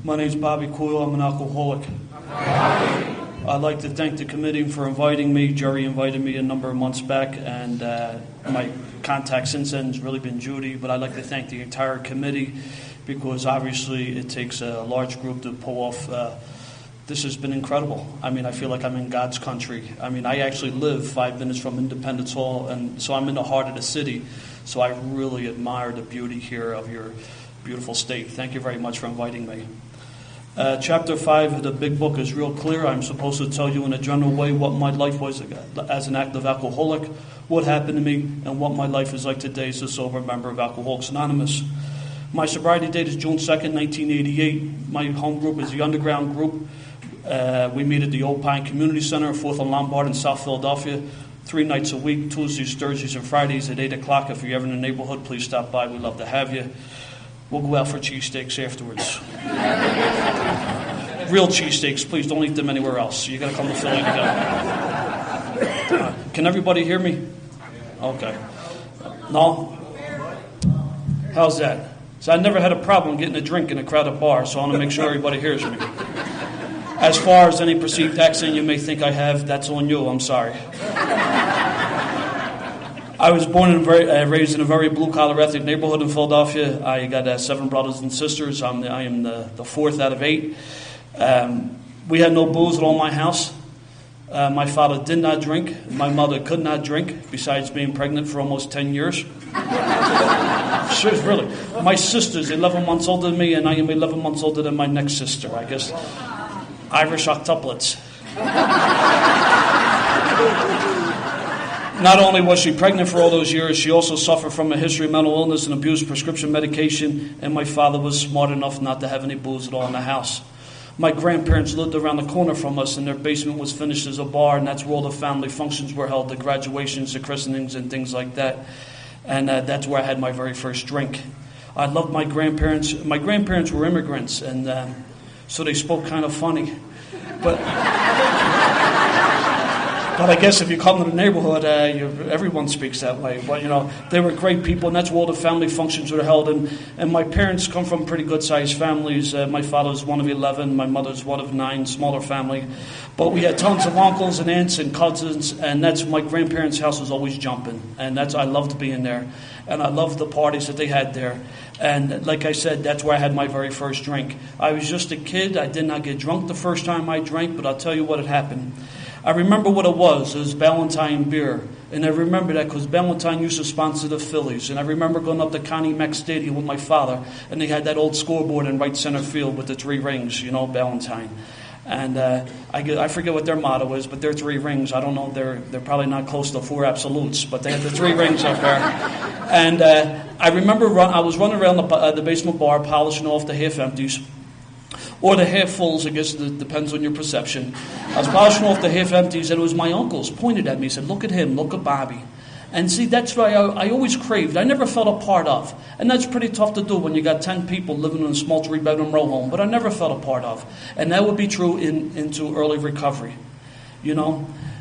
My name's Bobby Coyle. I'm an alcoholic. I'd like to thank the committee for inviting me. Jerry invited me a number of months back, and my contact since then has really been Judy. But I'd like to thank the entire committee because obviously it takes a large group to pull off. This has been incredible. I mean, I feel like I'm in God's country. I mean, I actually live 5 minutes from Independence Hall, and so I'm in the heart of the city. So I really admire the beauty here of your beautiful state. Thank you very much for inviting me. Chapter 5 of the big book is real clear. I'm supposed to tell you in a general way what my life was as an active alcoholic, what happened to me, and what my life is like today as a sober member of Alcoholics Anonymous. My sobriety date is June 2nd, 1988. My home group is the Underground Group. We meet at the Old Pine Community Center, 4th and Lombard in South Philadelphia, 3 nights a week, Tuesdays, Thursdays, and Fridays at 8 o'clock. If you're ever in the neighborhood, please stop by. We'd love to have you. We'll go out for cheesesteaks afterwards. Real cheesesteaks, please don't eat them anywhere else. You got to come to Philly to get them. Can everybody hear me? Okay. No? How's that? So I never had a problem getting a drink in a crowded bar, so I want to make sure everybody hears me. As far as any perceived accent you may think I have, that's on you. I'm sorry. I was born and raised in a very blue-collar ethnic neighborhood in Philadelphia. I got 7 brothers and sisters. I am the 4th out of 8. We had no booze at all in my house. My father did not drink. My mother could not drink, besides being pregnant for almost 10 years. Really. My sister's 11 months older than me, and I am 11 months older than my next sister, I guess. Irish octuplets. Not only was she pregnant for all those years, she also suffered from a history of mental illness and abused prescription medication, and my father was smart enough not to have any booze at all in the house. My grandparents lived around the corner from us, and their basement was finished as a bar, and that's where all the family functions were held, the graduations, the christenings, and things like that. And that's where I had my very first drink. I loved my grandparents. My grandparents were immigrants, and so they spoke kind of funny. But I guess if you come to the neighborhood, everyone speaks that way. But, they were great people, and that's where all the family functions were held. And my parents come from pretty good-sized families. My father's one of 11. My mother's one of 9, smaller family. But we had tons of uncles and aunts and cousins, and that's my grandparents' house was always jumping. And I loved being there. And I loved the parties that they had there. And like I said, that's where I had my very first drink. I was just a kid. I did not get drunk the first time I drank, but I'll tell you what had happened. I remember what it was. It was Ballantine beer. And I remember that because Ballantine used to sponsor the Phillies. And I remember going up to Connie Mack Stadium with my father, and they had that old scoreboard in right center field with the 3 rings, Ballantine. And I forget what their motto is, but their 3 rings, I don't know, they're probably not close to 4 absolutes, but they had the 3 rings up there. And I remember I was running around the basement bar polishing off the half-empties. Or the half-fulls, I guess it depends on your perception. I was polishing off the half-empties, and it was my uncles pointed at me, said, "Look at him, look at Bobby." And see, that's what I always craved. I never felt a part of. And that's pretty tough to do when you got 10 people living in a small 3-bedroom row home. But I never felt a part of. And that would be true into early recovery.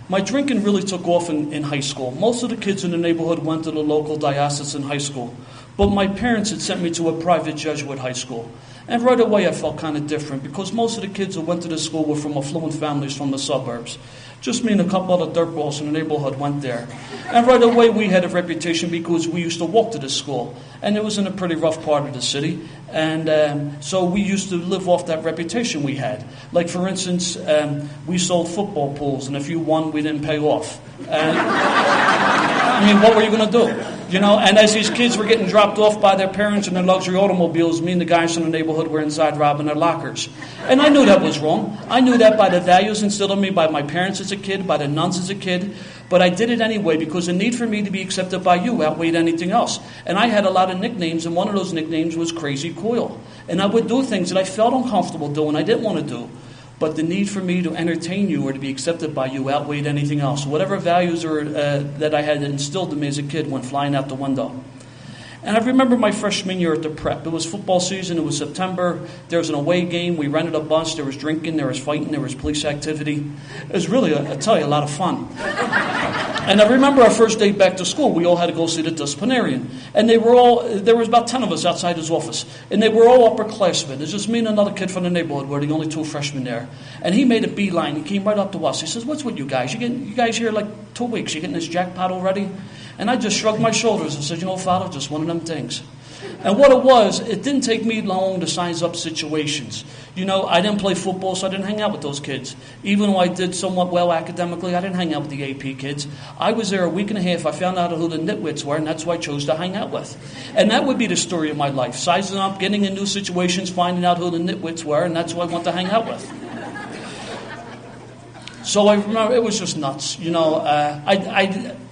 My drinking really took off in high school. Most of the kids in the neighborhood went to the local diocesan high school. But my parents had sent me to a private Jesuit high school. And right away I felt kind of different because most of the kids who went to the school were from affluent families from the suburbs. Just me and a couple other dirtballs in the neighborhood went there. And right away we had a reputation because we used to walk to the school. And it was in a pretty rough part of the city. And so we used to live off that reputation we had. Like, for instance, we sold football pools, and if you won, we didn't pay off. What were you going to do? And as these kids were getting dropped off by their parents in their luxury automobiles, me and the guys from the neighborhood were inside robbing their lockers. And I knew that was wrong. I knew that by the values instilled in me by my parents as a kid, by the nuns as a kid. But I did it anyway because the need for me to be accepted by you outweighed anything else. And I had a lot of nicknames, and one of those nicknames was Crazy Coyle. And I would do things that I felt uncomfortable doing, I didn't want to do. But the need for me to entertain you or to be accepted by you outweighed anything else. Whatever values that I had instilled in me as a kid went flying out the window. And I remember my freshman year at the prep. It was football season. It was September. There was an away game. We rented a bus. There was drinking. There was fighting. There was police activity. It was really, I tell you, a lot of fun. And I remember our first day back to school, we all had to go see the disciplinarian. And there was about 10 of us outside his office. And they were all upperclassmen. There's just me and another kid from the neighborhood. We're the only 2 freshmen there. And he made a beeline. He came right up to us. He says, "What's with you guys? You guys here like 2 weeks. You getting this jackpot already?" And I just shrugged my shoulders and said, "Father, just one of them things." And what it was, it didn't take me long to size up situations. I didn't play football, so I didn't hang out with those kids. Even though I did somewhat well academically, I didn't hang out with the AP kids. I was there a week and a half. I found out who the nitwits were, and that's who I chose to hang out with. And that would be the story of my life. Sizing up, getting in new situations, finding out who the nitwits were, and that's who I want to hang out with. So I remember it was just nuts.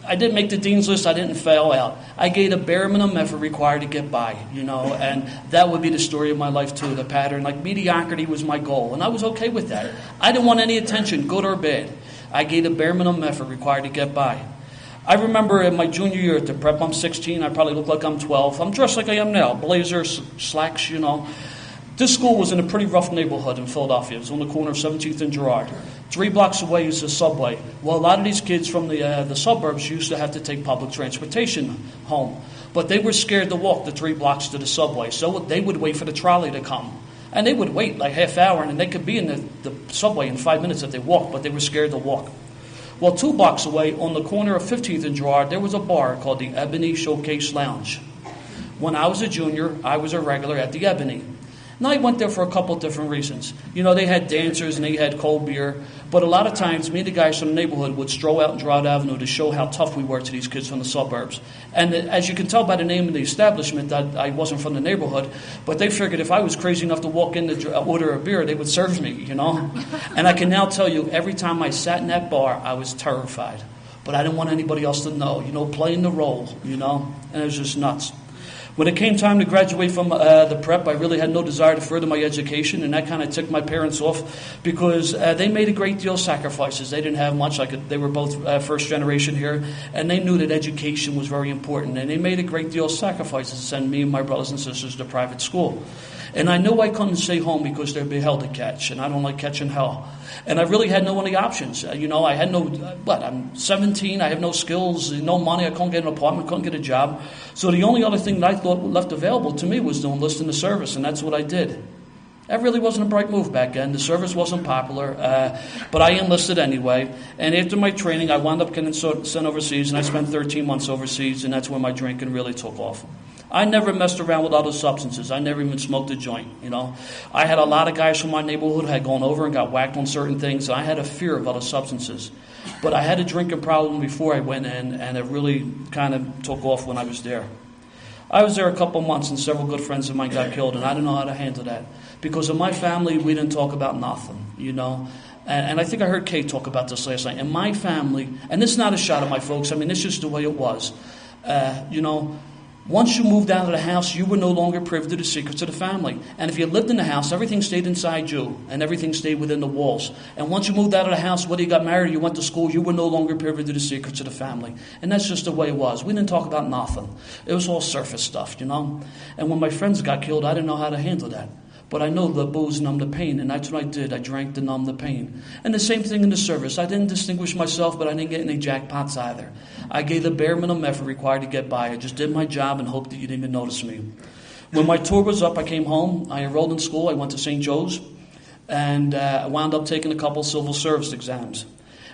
I didn't make the dean's list. I didn't fail out. I gave the bare minimum effort required to get by, and that would be the story of my life too, the pattern. Like mediocrity was my goal, and I was okay with that. I didn't want any attention, good or bad. I gave the bare minimum effort required to get by. I remember in my junior year at the prep, I'm 16. I probably look like I'm 12. I'm dressed like I am now, blazers, slacks, This school was in a pretty rough neighborhood in Philadelphia. It was on the corner of 17th and Girard. 3 blocks away is the subway. Well, a lot of these kids from the suburbs used to have to take public transportation home. But they were scared to walk the 3 blocks to the subway. So they would wait for the trolley to come. And they would wait like half hour, and they could be in the subway in 5 minutes if they walked, but they were scared to walk. Well, 2 blocks away on the corner of 15th and Girard, there was a bar called the Ebony Showcase Lounge. When I was a junior, I was a regular at the Ebony. And I went there for a couple of different reasons. They had dancers and they had cold beer. But a lot of times, me and the guys from the neighborhood would stroll out in Girard Avenue to show how tough we were to these kids from the suburbs. And as you can tell by the name of the establishment, that I wasn't from the neighborhood. But they figured if I was crazy enough to walk in to order a beer, they would serve me, And I can now tell you, every time I sat in that bar, I was terrified. But I didn't want anybody else to know, playing the role, And it was just nuts. When it came time to graduate from the prep, I really had no desire to further my education, and that kind of ticked my parents off because they made a great deal of sacrifices. They didn't have much. They were both first generation here, and they knew that education was very important, and they made a great deal of sacrifices to send me and my brothers and sisters to private school. And I knew I couldn't stay home because there'd be hell to catch, and I don't like catching hell. And I really had no other options. I had no, I'm 17, I have no skills, no money, I couldn't get an apartment, couldn't get a job. So the only other thing that I thought left available to me was to enlist in the service, and that's what I did. That really wasn't a bright move back then. The service wasn't popular, but I enlisted anyway. And after my training, I wound up getting sent overseas, and I spent 13 months overseas, and that's when my drinking really took off. I never messed around with other substances. I never even smoked a joint, I had a lot of guys from my neighborhood who had gone over and got whacked on certain things. I had a fear of other substances. But I had a drinking problem before I went in, and it really kind of took off when I was there. I was there a couple months, and several good friends of mine got killed, and I didn't know how to handle that. Because in my family, we didn't talk about nothing, And I think I heard Kay talk about this last night. In my family, and this is not a shot at my folks, it's just the way it was, once you moved out of the house, you were no longer privy to the secrets of the family. And if you lived in the house, everything stayed inside you, and everything stayed within the walls. And once you moved out of the house, whether you got married or you went to school, you were no longer privy to the secrets of the family. And that's just the way it was. We didn't talk about nothing. It was all surface stuff, And when my friends got killed, I didn't know how to handle that. But I know the booze numbed the pain, and that's what I did. I drank to numb the pain. And the same thing in the service. I didn't distinguish myself, but I didn't get any jackpots either. I gave the bare minimum effort required to get by. I just did my job and hoped that you didn't even notice me. When my tour was up, I came home. I enrolled in school. I went to St. Joe's, and I wound up taking a couple civil service exams.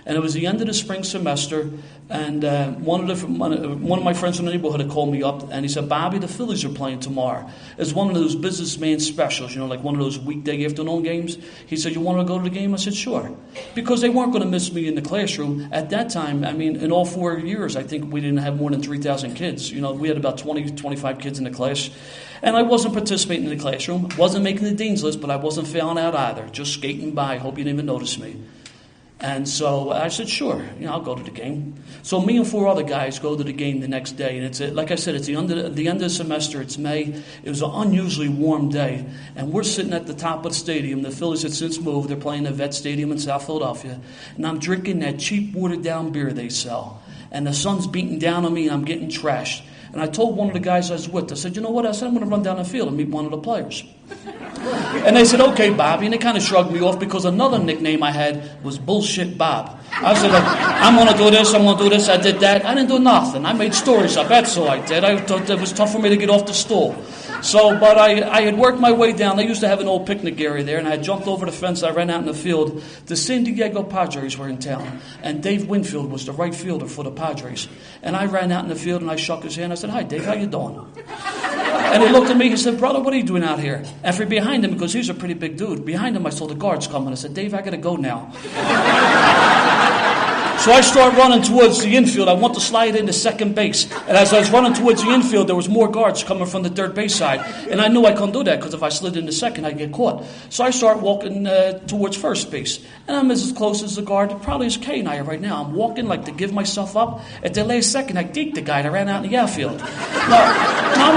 And it was the end of the spring semester, and one of my friends from the neighborhood had called me up, and he said, "Bobby, the Phillies are playing tomorrow. It's one of those businessman specials, like one of those weekday afternoon games." He said, "You want to go to the game?" I said, "Sure." Because they weren't going to miss me in the classroom. At that time, in all 4 years, I think we didn't have more than 3,000 kids. We had about 20, 25 kids in the class. And I wasn't participating in the classroom, wasn't making the dean's list, but I wasn't failing out either. Just skating by, hope you didn't even notice me. And so I said, "Sure, I'll go to the game." So me and 4 other guys go to the game the next day. And like I said, it's the end of the semester. It's May. It was an unusually warm day. And we're sitting at the top of the stadium. The Phillies had since moved. They're playing at Vet Stadium in South Philadelphia. And I'm drinking that cheap watered-down beer they sell. And the sun's beating down on me, and I'm getting trashed. And I told one of the guys I was with, I said, "You know what?" I said, "I'm going to run down the field and meet one of the players." And they said, "Okay, Bobby." And they kind of shrugged me off because another nickname I had was Bullshit Bob. I said, I'm going to do this, I'm going to do this, I did that. I didn't do nothing. I made stories up, that's all I did. I thought it was tough for me to get off the stool. So, but I had worked my way down. They used to have an old picnic area there, and I had jumped over the fence. I ran out in the field. The San Diego Padres were in town, and Dave Winfield was the right fielder for the Padres. And I ran out in the field, and I shook his hand. I said, "Hi, Dave, how you doing?" And he looked at me. He said, "Brother, what are you doing out here?" And from behind him, because he's a pretty big dude, behind him I saw the guards coming. I said, "Dave, I got to go now." So I start running towards the infield. I want to slide into second base. And as I was running towards the infield, there was more guards coming from the third base side. And I knew I couldn't do that because if I slid into second, I'd get caught. So I start walking towards first base. And I'm as close as the guard, probably as Kay and I are right now. I'm walking like to give myself up. At the last second, I deked the guy and I ran out in the outfield. Now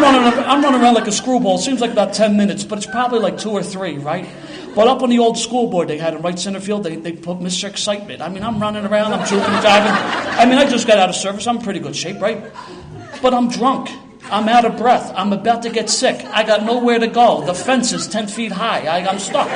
I'm running around like a screwball. It seems like about 10 minutes, but it's probably like 2 or 3, right? But up on the old scoreboard they had in right center field, they put Mr. Excitement. I mean, I'm running around, I'm jumping and diving. I mean, I just got out of service. I'm in pretty good shape, right? But I'm drunk. I'm out of breath. I'm about to get sick. I got nowhere to go. The fence is 10 feet high. I'm stuck.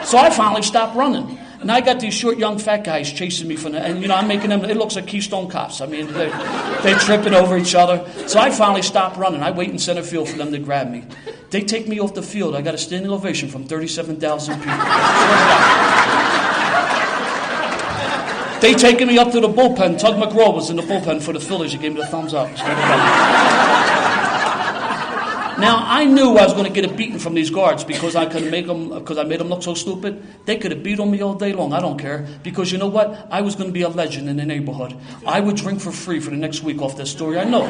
So I finally stopped running. And I got these short, young, fat guys chasing me from and I'm making them, it looks like Keystone Cops. I mean, they're tripping over each other. So I finally stopped running. I wait in center field for them to grab me. They take me off the field. I got a standing ovation from 37,000 people. They taking me up to the bullpen. Tug McGraw was in the bullpen for the Phillies. He gave me the thumbs up. Now, I knew I was going to get a beating from these guards because I made them look so stupid. They could have beat on me all day long. I don't care. Because you know what? I was going to be a legend in the neighborhood. I would drink for free for the next week off that story. I know.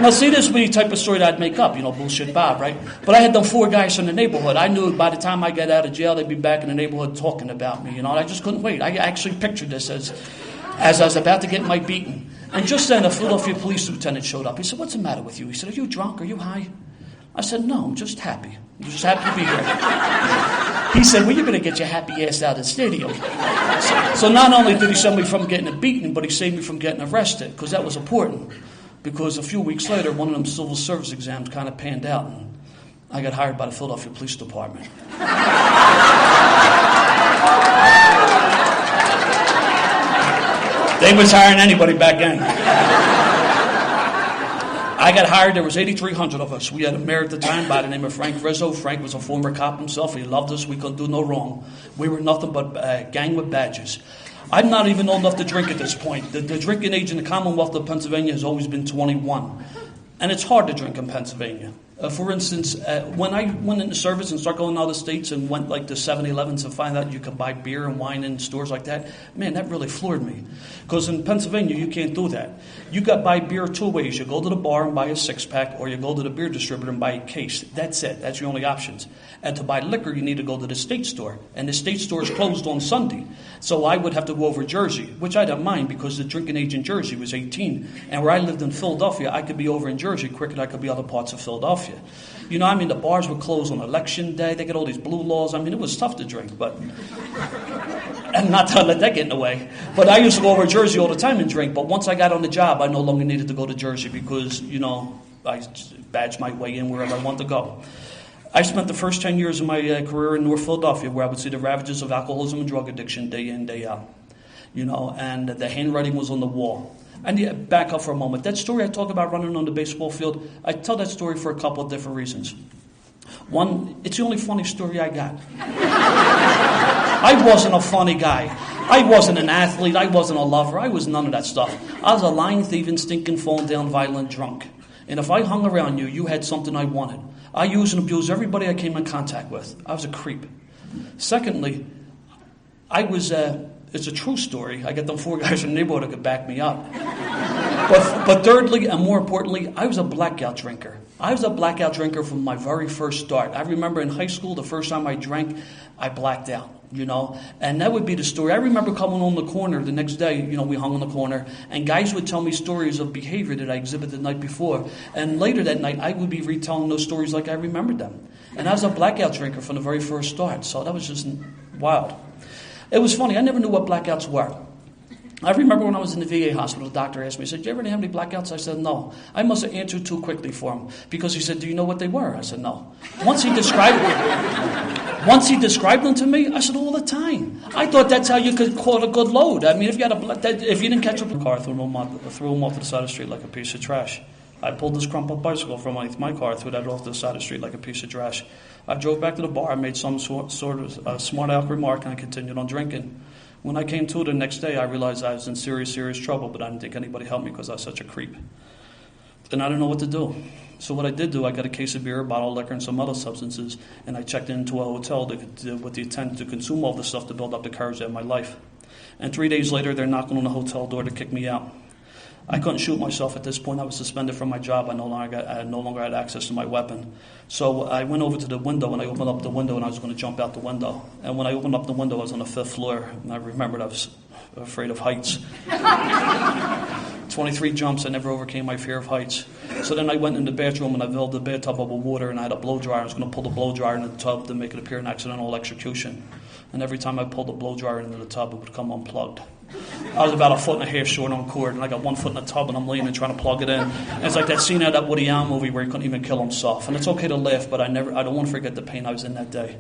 Now, see, this would be the type of story that I'd make up. Bullshit Bob, right? But I had them 4 guys from the neighborhood. I knew by the time I got out of jail, they'd be back in the neighborhood talking about me. I just couldn't wait. I actually pictured this as I was about to get my beating. And just then, a Philadelphia police lieutenant showed up. He said, "What's the matter with you?" He said, "Are you drunk? Are you high?" I said, "No, I'm just happy. I'm just happy to be here." He said, "Well, you're going to get your happy ass out of the stadium." So not only did he save me from getting a beating, but he saved me from getting arrested, because that was important. Because a few weeks later, one of them civil service exams kind of panned out, and I got hired by the Philadelphia Police Department. They was hiring anybody back then. I got hired. There was 8,300 of us. We had a mayor at the time by the name of Frank Rizzo. Frank was a former cop himself. He loved us. We couldn't do no wrong. We were nothing but a gang with badges. I'm not even old enough to drink at this point. The drinking age in the Commonwealth of Pennsylvania has always been 21. And it's hard to drink in Pennsylvania. For instance, when I went into service and started going to other states and went like to 7-Elevens and find out you could buy beer and wine in stores like that, man, that really floored me. Because in Pennsylvania, you can't do that. You got to buy beer 2 ways. You go to the bar and buy a 6-pack, or you go to the beer distributor and buy a case. That's it. That's your only options. And to buy liquor, you need to go to the state store. And the state store is closed on Sunday. So I would have to go over Jersey, which I don't mind because the drinking age in Jersey was 18. And where I lived in Philadelphia, I could be over in Jersey quicker than I could be other parts of Philadelphia. The bars were closed on election day. They got all these blue laws. It was tough to drink, but and not to let that get in the way. But I used to go over to Jersey all the time and drink. But once I got on the job, I no longer needed to go to Jersey because, I badged my way in wherever I wanted to go. I spent the first 10 years of my career in North Philadelphia, where I would see the ravages of alcoholism and drug addiction day in, day out. And the handwriting was on the wall. I need to back up for a moment. That story I talk about running on the baseball field, I tell that story for a couple of different reasons. One, it's the only funny story I got. I wasn't a funny guy. I wasn't an athlete. I wasn't a lover. I was none of that stuff. I was a lying, thieving, stinking, falling down, violent drunk. And if I hung around you, you had something I wanted. I used and abused everybody I came in contact with. I was a creep. Secondly, I was... It's a true story. I got them 4 guys in the neighborhood that could back me up. But thirdly, and more importantly, I was a blackout drinker. I was a blackout drinker from my very first start. I remember in high school, the first time I drank, I blacked out, And that would be the story. I remember coming on the corner the next day, we hung on the corner, and guys would tell me stories of behavior that I exhibited the night before. And later that night, I would be retelling those stories like I remembered them. And I was a blackout drinker from the very first start. So that was just wild. It was funny. I never knew what blackouts were. I remember when I was in the VA hospital, the doctor asked me, he said, "Do you ever have any blackouts?" I said, "No." I must have answered too quickly for him because he said, "Do you know what they were?" I said, "No." Once he described it, Once he described them to me, I said, all the time. I thought that's how you could quote a good load. I mean, if you didn't catch up in the car, threw him off to the side of the street like a piece of trash. I pulled this crumpled bicycle from underneath my car, threw that off to the side of the street like a piece of trash. I drove back to the bar, I made some sort of smart aleck remark, and I continued on drinking. When I came to the next day, I realized I was in serious, serious trouble, but I didn't think anybody helped me because I was such a creep. And I didn't know what to do. So what I did do, I got a case of beer, a bottle of liquor, and some other substances, and I checked into a hotel with the intent to consume all this stuff to build up the courage in my life. And 3 days later, they're knocking on the hotel door to kick me out. I couldn't shoot myself at this point. I was suspended from my job. I no longer had access to my weapon. So I went over to the window, and I opened up the window, and I was going to jump out the window. And when I opened up the window, I was on the 5th floor, and I remembered I was afraid of heights. 23 jumps, I never overcame my fear of heights. So then I went in the bathroom, and I filled the bathtub up with water, and I had a blow dryer. I was going to pull the blow dryer into the tub to make it appear an accidental electrocution. And every time I pulled the blow dryer into the tub, it would come unplugged. I was about 1.5 feet short on cord, and I got 1 foot in the tub, and I'm leaning trying to plug it in. And it's like that scene out of that Woody Allen movie where he couldn't even kill himself. And it's okay to laugh, but I don't want to forget the pain I was in that day.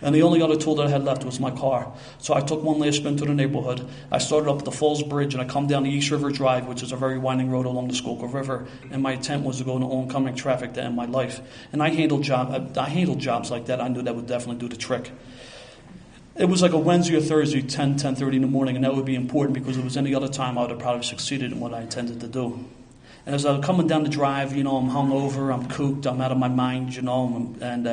And the only other tool that I had left was my car. So I took one last spin through the neighborhood. I started up at the Falls Bridge, and I come down the East River Drive, which is a very winding road along the Schuylkill River. And my intent was to go into oncoming traffic to end my life. And I handled jobs like that. I knew that would definitely do the trick. It was like a Wednesday or Thursday, 10:30 in the morning, and that would be important because if it was any other time, I would have probably succeeded in what I intended to do. And as I was coming down the drive, I'm hungover, I'm cooked, I'm out of my mind, and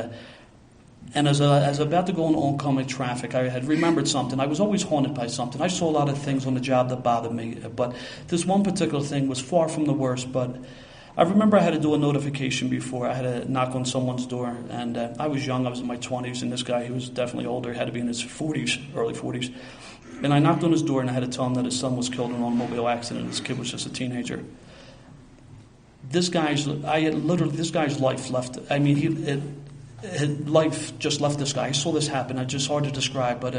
as I was about to go into oncoming traffic, I had remembered something. I was always haunted by something. I saw a lot of things on the job that bothered me, but this one particular thing was far from the worst. But I remember I had to do a notification before. I had to knock on someone's door, and I was young. I was in my 20s, and this guy, he was definitely older, had to be in his 40s, early 40s. And I knocked on his door, and I had to tell him that his son was killed in an automobile accident. His kid was just a teenager. This guy's life left. I mean, his life just left this guy. I saw this happen. It's just hard to describe, but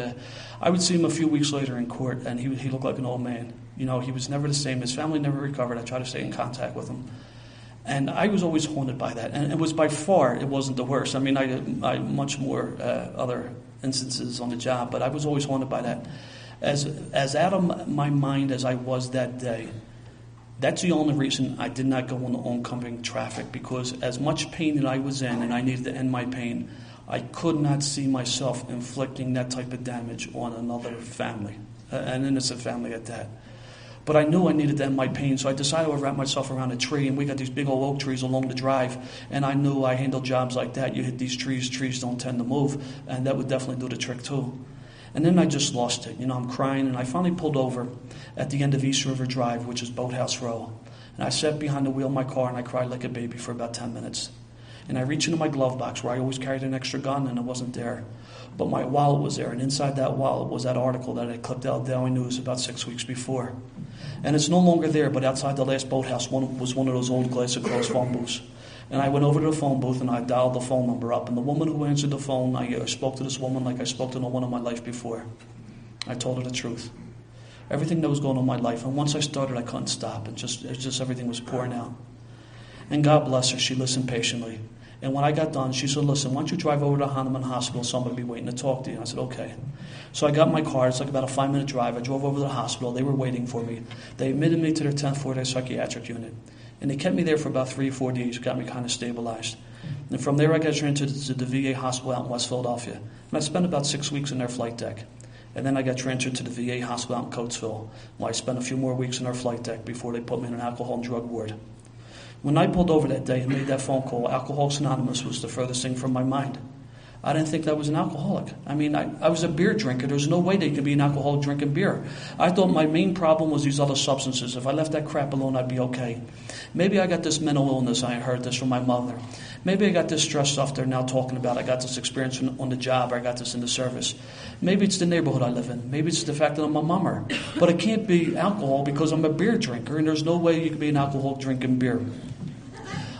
I would see him a few weeks later in court, and he looked like an old man. He was never the same. His family never recovered. I tried to stay in contact with him. And I was always haunted by that. And it was by far, it wasn't the worst. I mean, I much more other instances on the job, but I was always haunted by that. As out of my mind as I was that day, that's the only reason I did not go on the oncoming traffic, because as much pain that I was in and I needed to end my pain, I could not see myself inflicting that type of damage on another family, an innocent family at that. But I knew I needed to end my pain, so I decided to wrap myself around a tree, and we got these big old oak trees along the drive, and I knew I handled jobs like that. You hit these trees don't tend to move, and that would definitely do the trick too. And then I just lost it. I'm crying, and I finally pulled over at the end of East River Drive, which is Boathouse Row. And I sat behind the wheel of my car, and I cried like a baby for about 10 minutes. And I reached into my glove box, where I always carried an extra gun, and it wasn't there. But my wallet was there, and inside that wallet was that article that I clipped out of Daily News about 6 weeks before. And it's no longer there, but outside the last boathouse was one of those old glass-enclosed phone booths. And I went over to the phone booth, and I dialed the phone number up. And the woman who answered the phone, I spoke to this woman like I spoke to no one in my life before. I told her the truth. Everything that was going on in my life. And once I started, I couldn't stop. It just everything was pouring out. And God bless her, she listened patiently. And when I got done, she said, listen, why don't you drive over to Hahnemann Hospital? Somebody will be waiting to talk to you. And I said, okay. So I got in my car. It's like about a 5-minute drive. I drove over to the hospital. They were waiting for me. They admitted me to their 10th floor psychiatric unit. And they kept me there for about 3 or 4 days, got me kind of stabilized. And from there, I got transferred to the VA hospital out in West Philadelphia. And I spent about 6 weeks in their flight deck. And then I got transferred to the VA hospital out in Coatesville, where I spent a few more weeks in their flight deck before they put me in an alcohol and drug ward. When I pulled over that day and made that phone call, Alcoholics Anonymous was the furthest thing from my mind. I didn't think that I was an alcoholic. I mean, I was a beer drinker. There's no way they could be an alcoholic drinking beer. I thought my main problem was these other substances. If I left that crap alone, I'd be okay. Maybe I got this mental illness. I heard this from my mother. Maybe I got this stress stuff they're now talking about. I got this experience on the job, or I got this in the service. Maybe it's the neighborhood I live in. Maybe it's the fact that I'm a mummer. But it can't be alcohol because I'm a beer drinker, and there's no way you can be an alcoholic drinking beer.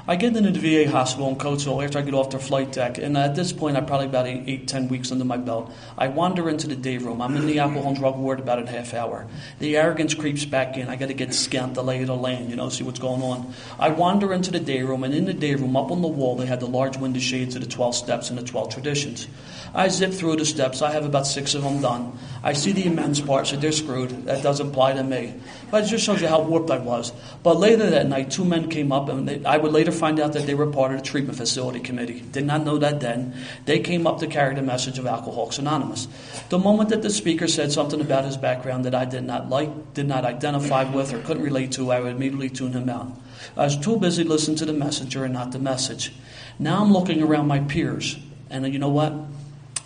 I get into the VA hospital in Coatesville after I get off the flight deck, and at this point, I'm probably about 10 weeks under my belt. I wander into the day room. I'm in the alcohol and drug ward about a half hour. The arrogance creeps back in. I got to get scant, the lay of the land, see what's going on. I wander into the day room, and in the day room, up on the wall, they had the large window shades of the 12 steps and the 12 traditions. I zip through the steps. I have about 6 of them done. I see the immense parts, so they're screwed. That doesn't apply to me. But it just shows you how warped I was. But later that night, 2 men came up, and I would later find out that they were part of the treatment facility committee. Did not know that then. They came up to carry the message of Alcoholics Anonymous. The moment that the speaker said something about his background that I did not like, did not identify with, or couldn't relate to, I would immediately tune him out. I was too busy listening to the messenger and not the message. Now I'm looking around my peers, and you know what?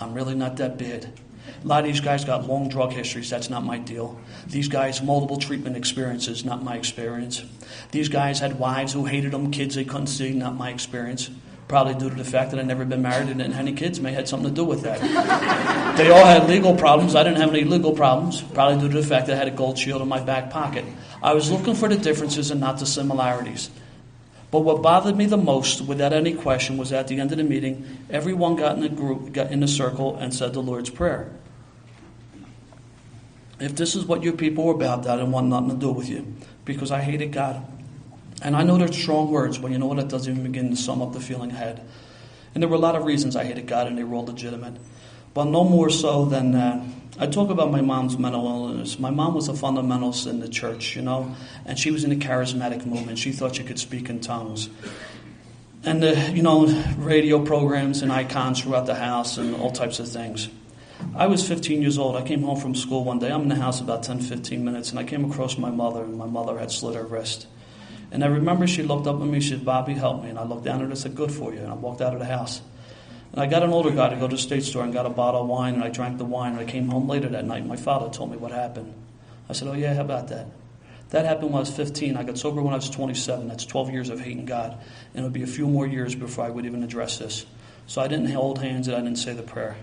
I'm really not that bad. A lot of these guys got long drug histories. That's not my deal. These guys, multiple treatment experiences, not my experience. These guys had wives who hated them, kids they couldn't see, not my experience. Probably due to the fact that I'd never been married and didn't have any kids may have had something to do with that. They all had legal problems. I didn't have any legal problems. Probably due to the fact that I had a gold shield in my back pocket. I was looking for the differences and not the similarities. But what bothered me the most, without any question, was at the end of the meeting, everyone got in a group, got in a circle, and said the Lord's Prayer. If this is what your people were about, I didn't want nothing to do with you, because I hated God. And I know they're strong words, but you know what? It doesn't even begin to sum up the feeling I had. And there were a lot of reasons I hated God, and they were all legitimate. But no more so than I talk about my mom's mental illness. My mom was a fundamentalist in the church, and she was in the charismatic movement. She thought she could speak in tongues. And, radio programs and icons throughout the house and all types of things. I was 15 years old. I came home from school one day. I'm in the house about 10, 15 minutes, and I came across my mother, and my mother had slit her wrist. And I remember she looked up at me, she said, "Bobby, help me." And I looked down at her and said, "Good for you." And I walked out of the house. And I got an older guy to go to the state store and got a bottle of wine, and I drank the wine, and I came home later that night, and my father told me what happened. I said, "Oh yeah, how about that?" That happened when I was 15. I got sober when I was 27. That's 12 years of hating God. And it would be a few more years before I would even address this. So I didn't hold hands and I didn't say the prayer.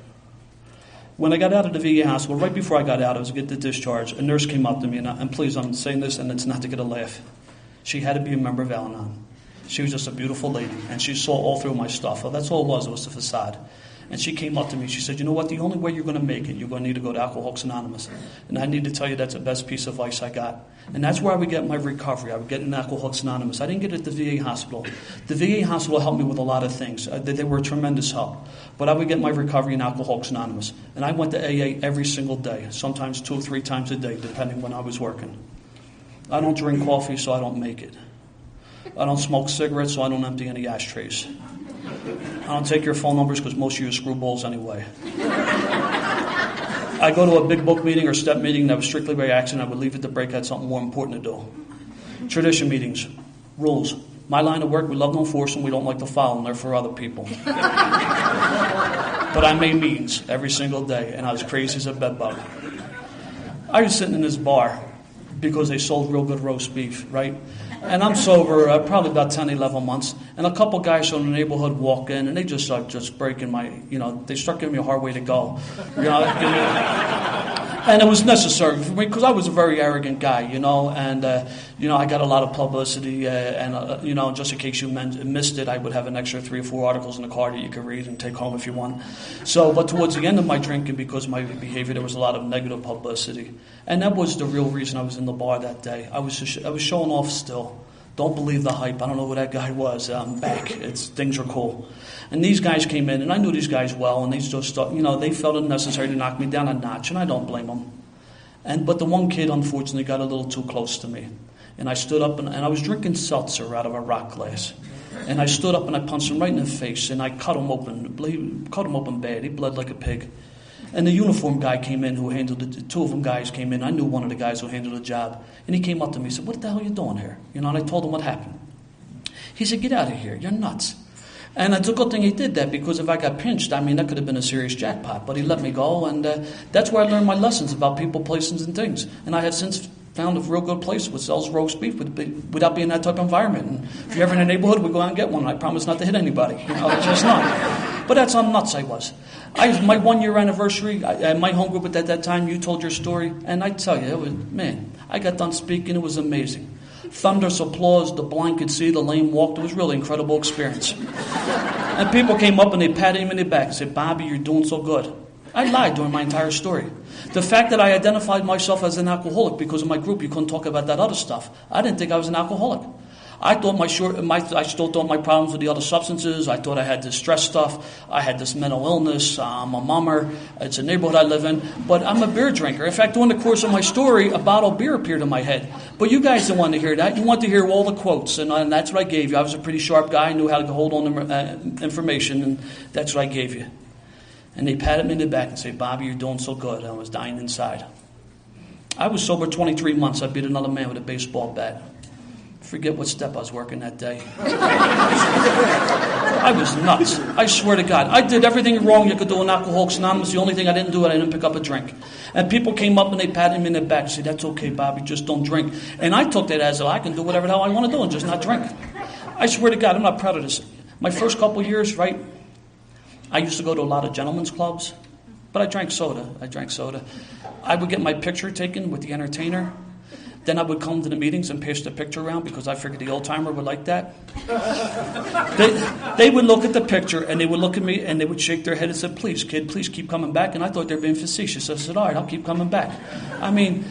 When I got out of the VA hospital, right before I got out, I was going to get the discharge. A nurse came up to me, and please, I'm saying this, and it's not to get a laugh. She had to be a member of Al-Anon. She was just a beautiful lady, and she saw all through my stuff. Well, that's all it was the facade. And she came up to me. She said, "You know what? The only way you're going to make it, you're going to need to go to Alcoholics Anonymous." And I need to tell you that's the best piece of advice I got. And that's where I would get my recovery. I would get in Alcoholics Anonymous. I didn't get it at the VA hospital. The VA hospital helped me with a lot of things. They were a tremendous help. But I would get my recovery in Alcoholics Anonymous. And I went to AA every single day, sometimes 2 or 3 times a day, depending when I was working. I don't drink coffee, so I don't make it. I don't smoke cigarettes, so I don't empty any ashtrays. I don't take your phone numbers because most of you are screwballs anyway. I go to a big book meeting or step meeting that was strictly by accident. I would leave at the break. I had something more important to do. Tradition meetings, rules. My line of work, we love to enforce them. We don't like to follow them. They're for other people. But I made meetings every single day, and I was crazy as a bedbug. I was sitting in this bar because they sold real good roast beef, right? And I'm sober, probably about 10, 11 months. And a couple guys from the neighborhood walk in, and they just start breaking my, they start giving me a hard way to go. And it was necessary for me because I was a very arrogant guy, and, I got a lot of publicity. Just in case you missed it, I would have an extra 3 or 4 articles in the car that you could read and take home if you want. But towards the end of my drinking, because of my behavior, there was a lot of negative publicity. And that was the real reason I was in the bar that day. I was showing off still. Don't believe the hype. I don't know who that guy was. I'm back. Things are cool. And these guys came in, and I knew these guys well, and they just thought, they felt it necessary to knock me down a notch, and I don't blame them. But the one kid, unfortunately, got a little too close to me. And I stood up, and I was drinking seltzer out of a rock glass. And I stood up, and I punched him right in the face, and I cut him open bad. He bled like a pig. And the uniform guy came in who handled it. 2 of them guys came in. I knew one of the guys who handled the job. And he came up to me and said, "What the hell are you doing here?" And I told him what happened. He said, "Get out of here. You're nuts." And it's a good thing he did that, because if I got pinched, that could have been a serious jackpot. But he let me go, and that's where I learned my lessons about people, places, and things. And I have since found a real good place that sells roast beef without being that type of environment. And if you're ever in a neighborhood, we go out and get one. I promise not to hit anybody. It's just not. But that's how nuts I was. My 1-year anniversary, my home group at that time, you told your story, and I tell you, I got done speaking, it was amazing. Thunderous applause. The blind could see, the lame walked. It was a really incredible experience. And people came up and they patted him in the back and said, Bobby, you're doing so good. I lied during my entire story. The fact that I identified myself as an alcoholic because in my group you couldn't talk about that other stuff. I didn't think I was an alcoholic. I still thought my problems with the other substances. I thought I had this stress stuff. I had this mental illness. I'm a mummer. It's a neighborhood I live in. But I'm a beer drinker. In fact, during the course of my story, a bottle of beer appeared in my head. But you guys didn't want to hear that. You want to hear all the quotes. And that's what I gave you. I was a pretty sharp guy. I knew how to hold on to information. And that's what I gave you. And they patted me in the back and said, Bobby, you're doing so good. I was dying inside. I was sober 23 months. I beat another man with a baseball bat. Forget what step I was working that day. I was nuts. I swear to God. I did everything wrong you could do in Alcoholics Anonymous. The only thing I didn't do, I didn't pick up a drink. And people came up and they patted me in the back and said, that's okay, Bobby, just don't drink. And I took that as, I can do whatever the hell I want to do and just not drink. I swear to God, I'm not proud of this. My first couple years, right, I used to go to a lot of gentlemen's clubs, but I drank soda. I would get my picture taken with the entertainer. Then I would come to the meetings and pass the picture around because I figured the old-timer would like that. They would look at the picture and they would look at me and they would shake their head and say, please, kid, please keep coming back. And I thought they were being facetious. I said, all right, I'll keep coming back. I mean,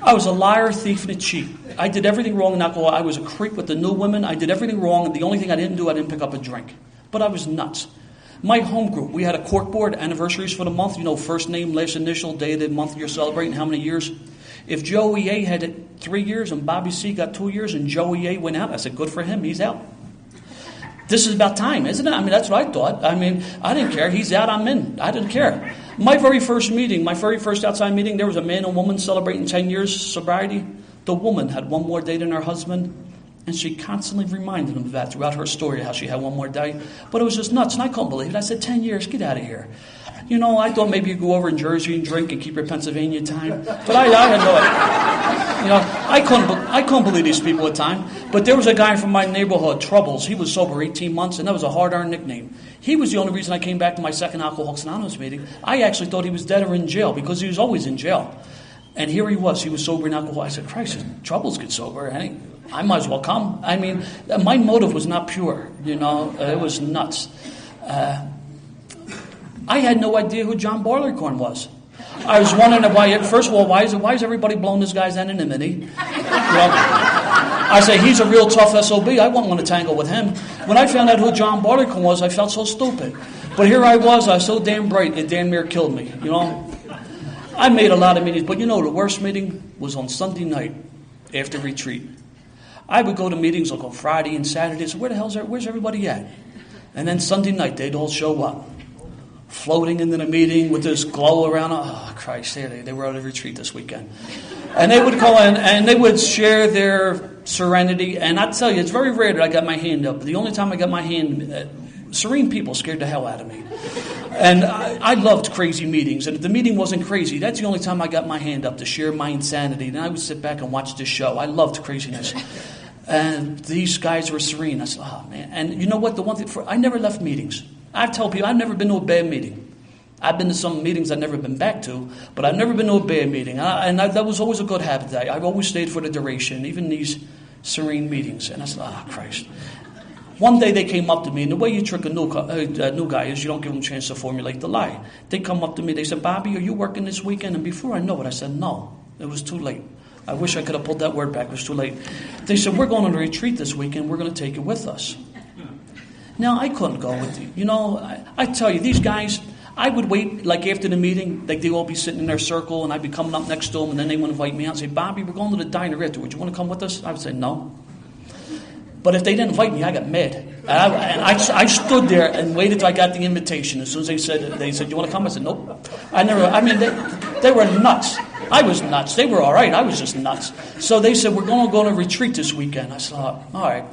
I was a liar, thief, and a cheat. I did everything wrong in alcohol. I was a creep with the new women. I did everything wrong. And the only thing I didn't do, I didn't pick up a drink. But I was nuts. My home group, we had a cork board, anniversaries for the month. first name, last initial, day of the month you're celebrating, how many years. If Joey A had it 3 years and Bobby C got 2 years and Joey A went out, I said, good for him, he's out. This is about time, isn't it? I mean, that's what I thought. I mean, I didn't care. He's out, I'm in. I didn't care. My very first outside meeting, there was a man and woman celebrating 10 years sobriety. The woman had one more day than her husband, and she constantly reminded him of that throughout her story, how she had one more day. But it was just nuts, and I couldn't believe it. I said, 10 years, get out of here. I thought maybe you'd go over in Jersey and drink and keep your Pennsylvania time. But I had no idea. I couldn't believe these people at the time. But there was a guy from my neighborhood, Troubles. He was sober 18 months, and that was a hard-earned nickname. He was the only reason I came back to my second Alcoholics Anonymous meeting. I actually thought he was dead or in jail because he was always in jail. And here he was sober in alcohol. I said, Christ, Troubles get sober. I might as well come. I mean, my motive was not pure. It was nuts. I had no idea who John Barleycorn was. I was wondering first of all, why is everybody blowing this guy's anonymity? I say, he's a real tough SOB. I wouldn't want to tangle with him. When I found out who John Barleycorn was, I felt so stupid. But here I was so damn bright, it damn near killed me. I made a lot of meetings, but the worst meeting was on Sunday night after retreat. I would go to meetings like on Friday and Saturday. So where's everybody at? And then Sunday night, they'd all show up. Floating into the meeting with this glow around. Oh, Christ, they were at a retreat this weekend. And they would call in and they would share their serenity. And I tell you, it's very rare that I got my hand up. The only time I got my hand, serene people scared the hell out of me. And I loved crazy meetings. And if the meeting wasn't crazy, that's the only time I got my hand up to share my insanity. And I would sit back and watch this show. I loved craziness. And these guys were serene. I said, oh, man. And you know what? The one thing, I never left meetings. I tell people, I've never been to a bad meeting. I've been to some meetings I've never been back to, but I've never been to a bad meeting. That was always a good habit. I've always stayed for the duration, even these serene meetings. And I said, Christ. One day they came up to me, and the way you trick a new guy is you don't give them a chance to formulate the lie. They come up to me, they said, Bobby, are you working this weekend? And before I know it, I said, no, it was too late. I wish I could have pulled that word back. It was too late. They said, we're going on a retreat this weekend. We're going to take it with us. Now, I couldn't go with you. I tell you, these guys, I would wait, like after the meeting, like they'd all be sitting in their circle, and I'd be coming up next to them, and then they would invite me out and say, Bobby, we're going to the diner afterwards. You want to come with us? I would say, no. But if they didn't invite me, I got mad. And I stood there and waited till I got the invitation. As soon as they said, you want to come? I said, nope. They were nuts. I was nuts. They were all right. I was just nuts. So they said, we're going to go on a retreat this weekend. I said, all right.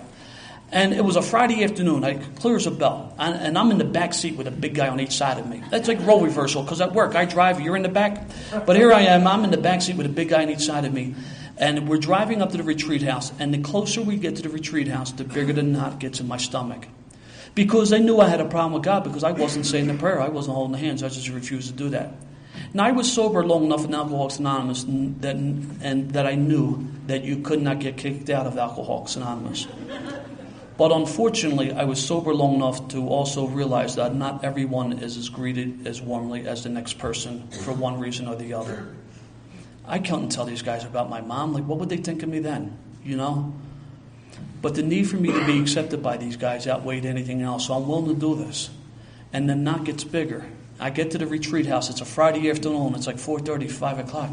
And it was a Friday afternoon, clear as a bell. And I'm in the back seat with a big guy on each side of me. That's like role reversal, because at work, I drive, you're in the back. But here I am, I'm in the back seat with a big guy on each side of me. And we're driving up to the retreat house. And the closer we get to the retreat house, the bigger the knot gets in my stomach. Because they knew I had a problem with God, because I wasn't saying the prayer. I wasn't holding the hands. I just refused to do that. Now, I was sober long enough in Alcoholics Anonymous that I knew that you could not get kicked out of Alcoholics Anonymous. But unfortunately, I was sober long enough to also realize that not everyone is as greeted as warmly as the next person for one reason or the other. I couldn't tell these guys about my mom. Like, what would they think of me then? You know? But the need for me to be accepted by these guys outweighed anything else, so I'm willing to do this. And the knock gets bigger. I get to the retreat house. It's a Friday afternoon. It's like 4:30, 5 o'clock.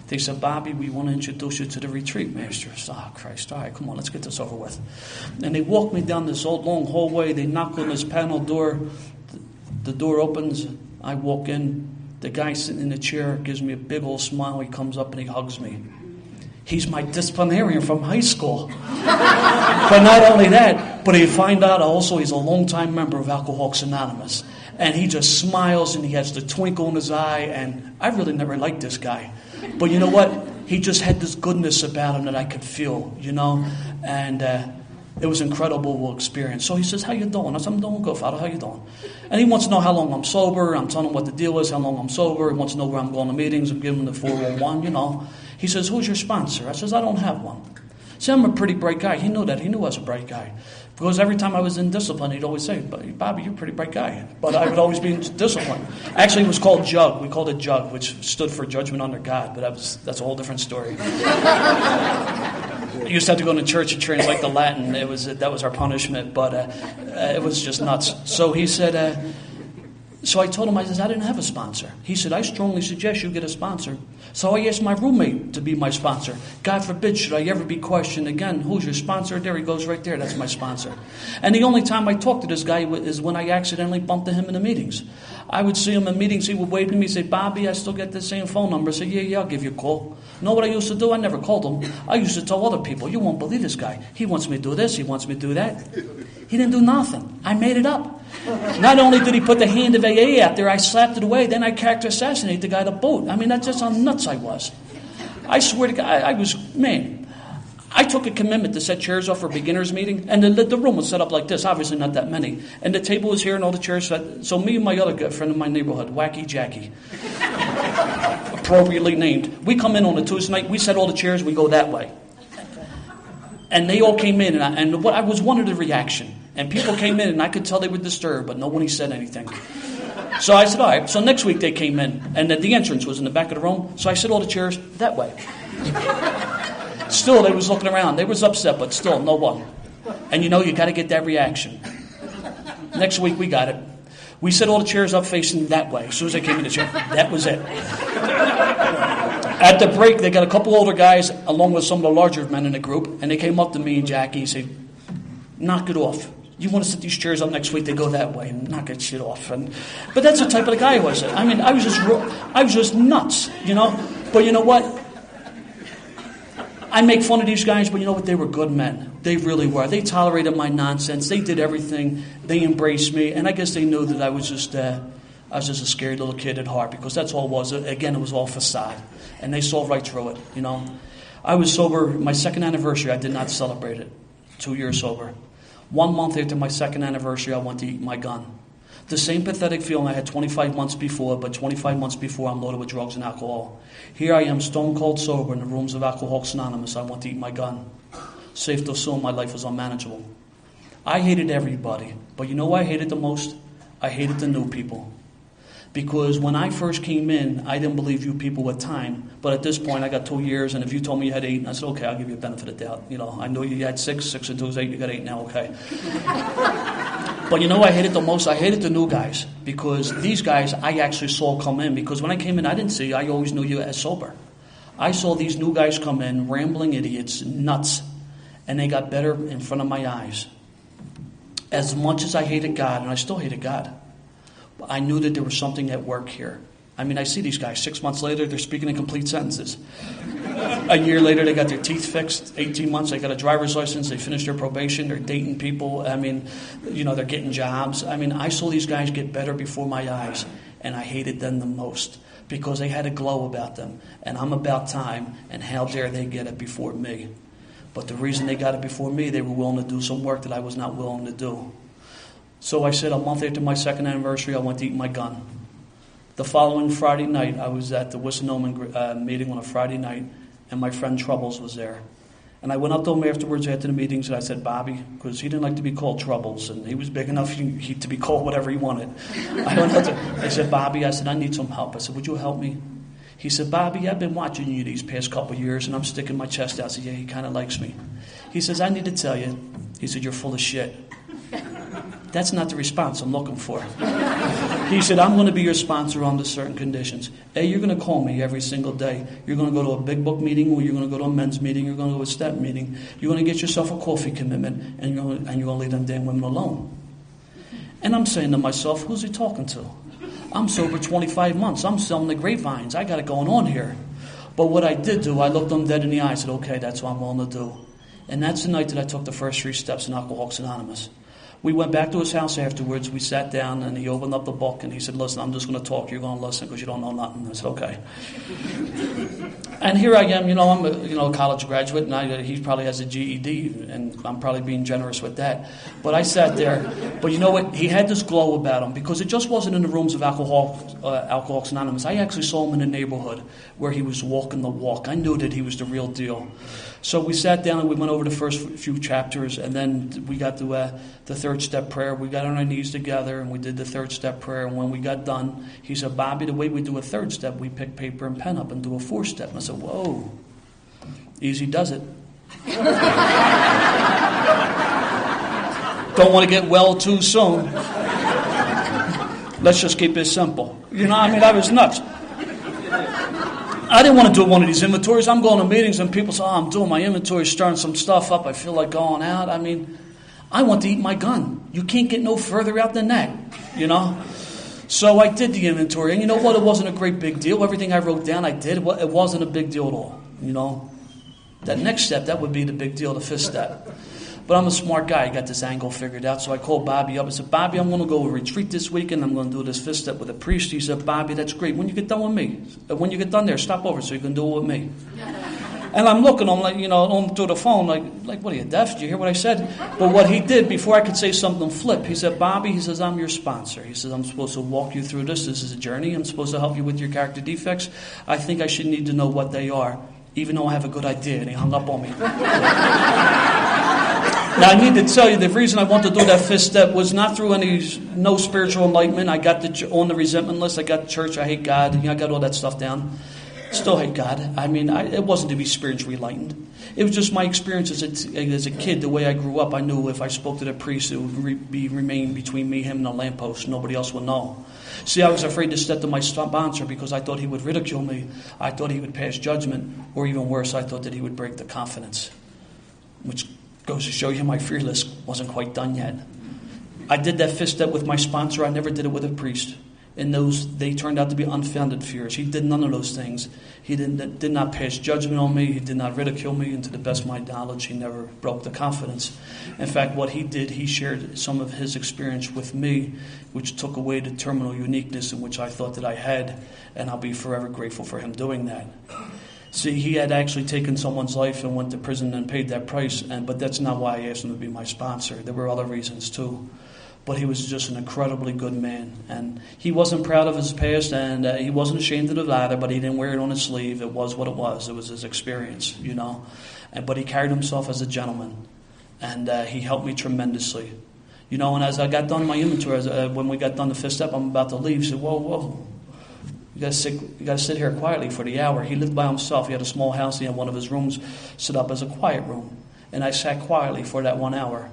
They said, Bobby, we want to introduce you to the retreat master. I said, oh, Christ, all right, come on, let's get this over with. And they walk me down this old long hallway. They knock on this panel door. The door opens. I walk in. The guy sitting in the chair gives me a big old smile. He comes up and he hugs me. He's my disciplinarian from high school. But not only that, but he find out also he's a longtime member of Alcoholics Anonymous. And he just smiles and he has the twinkle in his eye. And I really never liked this guy. But you know what? He just had this goodness about him that I could feel, you know. And it was an incredible experience. So he says, how you doing? I said, I'm doing good, Father. How you doing? And he wants to know how long I'm sober. I'm telling him what the deal is, how long I'm sober. He wants to know where I'm going to meetings. I'm giving him the 411, you know. He says, who's your sponsor? I says, I don't have one. See, I'm a pretty bright guy. He knew that. He knew I was a bright guy. Because every time I was in discipline, he'd always say, Bobby, you're a pretty bright guy. But I would always be in discipline. Actually, it was called JUG. We called it JUG, which stood for Judgment Under God. But that's a whole different story. I used to have to go to church and translate the Latin. That was our punishment. But it was just nuts. So he said... So I told him, I didn't have a sponsor. He said, I strongly suggest you get a sponsor. So I asked my roommate to be my sponsor. God forbid, should I ever be questioned again, who's your sponsor? There he goes right there, that's my sponsor. And the only time I talk to this guy is when I accidentally bumped into him in the meetings. I would see him in meetings, he would wave to me, say, Bobby, I still get the same phone number. I say, yeah, I'll give you a call. Know what I used to do? I never called him. I used to tell other people, you won't believe this guy. He wants me to do this, he wants me to do that. He didn't do nothing. I made it up. Not only did he put the hand of AA out there, I slapped it away, then I character assassinated the guy to boot. I mean, that's just how nuts I was. I swear to God, I took a commitment to set chairs up for a beginners meeting, and the room was set up like this, obviously not that many. And the table was here and all the chairs set. So me and my other good friend in my neighborhood, Wacky Jackie, appropriately named, we come in on a Tuesday night, we set all the chairs, we go that way. And they all came in, and what I was one of the reaction. And people came in, and I could tell they were disturbed, but nobody said anything. So I said, all right. So next week they came in, and the entrance was in the back of the room. So I set all the chairs that way. Still, they was looking around. They was upset, but still, no one. And you got to get that reaction. Next week we got it. We set all the chairs up facing that way. As soon as I came in the chair, that was it. At the break, they got a couple older guys, along with some of the larger men in the group, and they came up to me and Jackie and said, knock it off. You want to set these chairs up next week, they go that way and knock that shit off. But that's the type of the guy I was. I mean, I was just nuts, you know. But you know what? I make fun of these guys, but you know what? They were good men. They really were. They tolerated my nonsense. They did everything. They embraced me. And I guess they knew that I was just a scared little kid at heart, because that's all it was. Again, it was all facade. And they saw right through it, you know. I was sober. My second anniversary, I did not celebrate it. 2 years sober. 1 month after my second anniversary, I went to eat my gun. The same pathetic feeling I had 25 months before, but 25 months before I'm loaded with drugs and alcohol. Here I am, stone cold sober in the rooms of Alcoholics Anonymous. I went to eat my gun. Safe to assume my life was unmanageable. I hated everybody, but you know what I hated the most? I hated the new people. Because when I first came in, I didn't believe you people with time. But at this point, I got 2 years, and if you told me you had 8, and I said, okay, I'll give you a benefit of doubt. You know, I know you had 6 and 2 is 8, you got 8 now, okay. But you know what I hated the most? I hated the new guys. Because these guys, I actually saw come in. Because when I came in, I didn't see, I always knew you as sober. I saw these new guys come in, rambling idiots, nuts. And they got better in front of my eyes. As much as I hated God, and I still hated God, I knew that there was something at work here. I mean, I see these guys. 6 months later, they're speaking in complete sentences. A year later, they got their teeth fixed. 18 months, they got a driver's license. They finished their probation. They're dating people. I mean, you know, they're getting jobs. I mean, I saw these guys get better before my eyes, and I hated them the most because they had a glow about them. And I'm about time, and how dare they get it before me. But the reason they got it before me, they were willing to do some work that I was not willing to do. So I said a month after my second anniversary, I went to eat my gun. The following Friday night, I was at the Wissonoman meeting on a Friday night, and my friend Troubles was there. And I went up to him afterwards after the meetings, and I said, Bobby, because he didn't like to be called Troubles, and he was big enough to be called whatever he wanted. I said, Bobby, I said, I need some help. I said, would you help me? He said, Bobby, I've been watching you these past couple of years, and I'm sticking my chest out. I said, yeah, he kind of likes me. He says, I need to tell you. He said, you're full of shit. That's not the response I'm looking for. He said, I'm going to be your sponsor under certain conditions. A, you're going to call me every single day. You're going to go to a big book meeting, or you're going to go to a men's meeting. You're going to go to a step meeting. You're going to get yourself a coffee commitment, and you're going to leave them damn women alone. And I'm saying to myself, who's he talking to? I'm sober 25 months. I'm selling the grapevines. I got it going on here. But what I did do, I looked them dead in the eye and said, okay, that's what I'm willing to do. And that's the night that I took the first 3 steps in Alcoholics Anonymous. We went back to his house afterwards. We sat down, and he opened up the book, and he said, listen, I'm just going to talk. You're going to listen because you don't know nothing. I said, okay. And here I am, I'm a college graduate, and he probably has a GED, and I'm probably being generous with that. But I sat there. But you know what? He had this glow about him because it just wasn't in the rooms of Alcoholics Anonymous. I actually saw him in the neighborhood where he was walking the walk. I knew that he was the real deal. So we sat down and we went over the first few chapters, and then we got to the 3rd step prayer. We got on our knees together and we did the 3rd step prayer. And when we got done, he said, Bobby, the way we do a 3rd step, we pick paper and pen up and do a 4th step. And I said, whoa, easy does it. Don't want to get well too soon. Let's just keep it simple. I was nuts. I didn't want to do one of these inventories. I'm going to meetings and people say, I'm doing my inventory, stirring some stuff up. I feel like going out. I want to eat my gun. You can't get no further out than that, So I did the inventory. And you know what? It wasn't a great big deal. Everything I wrote down, I did. It wasn't a big deal at all, That next step, that would be the big deal, the 5th step. But I'm a smart guy. I got this angle figured out. So I called Bobby up. I said, Bobby, I'm going to go to a retreat this weekend. I'm going to do this 5th step with a priest. He said, Bobby, that's great. When you get done with me, when you get done there, stop over so you can do it with me. And I'm looking, I'm like, on through the phone, like, what are you, deaf? Did you hear what I said? But what he did, before I could say something flip, he said, Bobby, he says, I'm your sponsor. He says, I'm supposed to walk you through this. This is a journey. I'm supposed to help you with your character defects. I think I should need to know what they are, even though I have a good idea. And he hung up on me. Now, I need to tell you, the reason I want to do that 5th step was not through no spiritual enlightenment. I got on the resentment list. I got church. I hate God. I got all that stuff down. Still hate God. It wasn't to be spiritually enlightened. It was just my experience as a kid, the way I grew up. I knew if I spoke to the priest, it would remain between me, him, and the lamppost. Nobody else would know. See, I was afraid to step to my sponsor because I thought he would ridicule me. I thought he would pass judgment. Or even worse, I thought that he would break the confidence, which goes to show you my fear list wasn't quite done yet. I did that 5th step with my sponsor. I never did it with a priest. And they turned out to be unfounded fears. He did none of those things. He did not pass judgment on me. He did not ridicule me. And to the best of my knowledge, he never broke the confidence. In fact, what he did, he shared some of his experience with me, which took away the terminal uniqueness in which I thought that I had. And I'll be forever grateful for him doing that. See, he had actually taken someone's life and went to prison and paid that price, but that's not why I asked him to be my sponsor. There were other reasons too. But he was just an incredibly good man. And he wasn't proud of his past, and he wasn't ashamed of it either, but he didn't wear it on his sleeve. It was what it was. It was his experience, But he carried himself as a gentleman, and he helped me tremendously. And as I got done my inventory, when we got done the 5th step, I'm about to leave. He said, whoa. You got to sit here quietly for the hour. He lived by himself. He had a small house. He had one of his rooms set up as a quiet room. And I sat quietly for that 1 hour.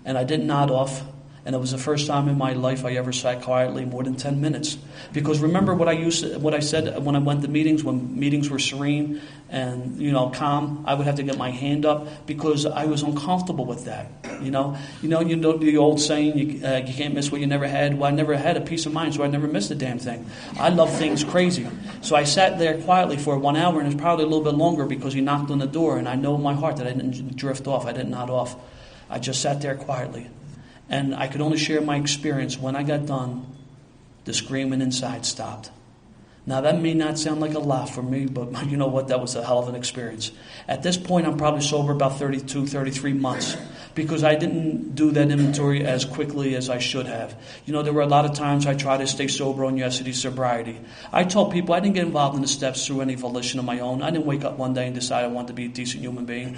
And I didn't nod off. And it was the first time in my life I ever sat quietly more than 10 minutes. Because remember what I said when I went to meetings, when meetings were serene and, calm, I would have to get my hand up because I was uncomfortable with that. You know the old saying, you can't miss what you never had. Well, I never had a peace of mind, so I never missed a damn thing. I love things crazy. So I sat there quietly for 1 hour, and it was probably a little bit longer because he knocked on the door, and I know in my heart that I didn't drift off. I didn't nod off. I just sat there quietly. And I could only share my experience. When I got done, the screaming inside stopped. Now, that may not sound like a lot for me, but you know what? That was a hell of an experience. At this point, I'm probably sober about 32, 33 months. because I didn't do that inventory as quickly as I should have. There were a lot of times I tried to stay sober on Yesterday sobriety. I told people I didn't get involved in the steps through any volition of my own. I didn't wake up one day and decide I wanted to be a decent human being.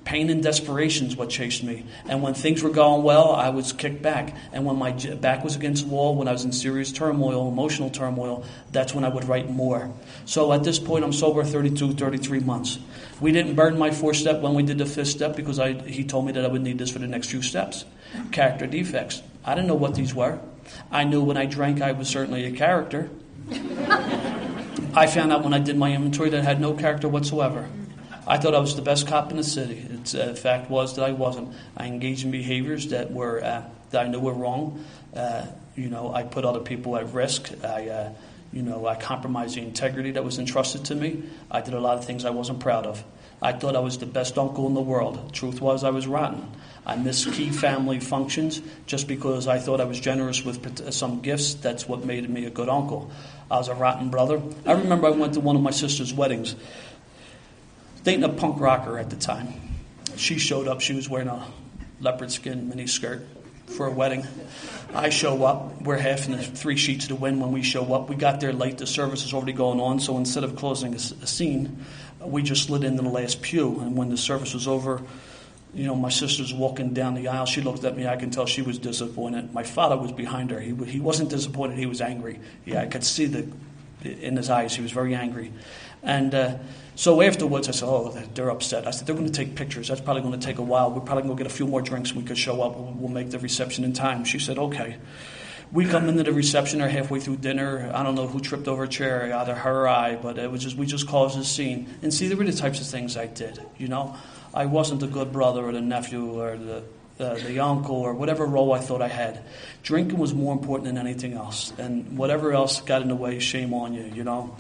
Pain and desperation is what chased me. And when things were going well, I was kicked back. And when my back was against the wall, when I was in serious turmoil, emotional turmoil, that's when I would write more. So at this point, I'm sober 32, 33 months. We didn't burn my 4-step when we did the 5th step because he told me that I would need this for the next few steps. Character defects. I didn't know what these were. I knew when I drank I was certainly a character. I found out when I did my inventory that I had no character whatsoever. I thought I was the best cop in the city. The fact was that I wasn't. I engaged in behaviors that I knew were wrong. I put other people at risk. I compromised the integrity that was entrusted to me. I did a lot of things I wasn't proud of. I thought I was the best uncle in the world. Truth was I was rotten. I missed key family functions just because I thought I was generous with some gifts. That's what made me a good uncle. I was a rotten brother. I remember I went to one of my sister's weddings. Dating a punk rocker at the time. She showed up. She was wearing a leopard skin mini skirt for a wedding. I show up. We're half in the 3 sheets of the wind when we show up. We got there late. The service is already going on. So instead of closing a scene, we just slid into the last pew. And when the service was over, my sister's walking down the aisle. She looked at me. I can tell she was disappointed. My father was behind her. He wasn't disappointed. He was angry. Yeah, I could see in his eyes. He was very angry. And so afterwards, I said, they're upset. I said, they're going to take pictures. That's probably going to take a while. We're probably going to get a few more drinks and we could show up. We'll make the reception in time. She said, okay. We come into the reception. They're halfway through dinner. I don't know who tripped over a chair, either her or I, but we just caused a scene. And see, there were the types of things I did, I wasn't the good brother or the nephew or the uncle or whatever role I thought I had. Drinking was more important than anything else. And whatever else got in the way, shame on you,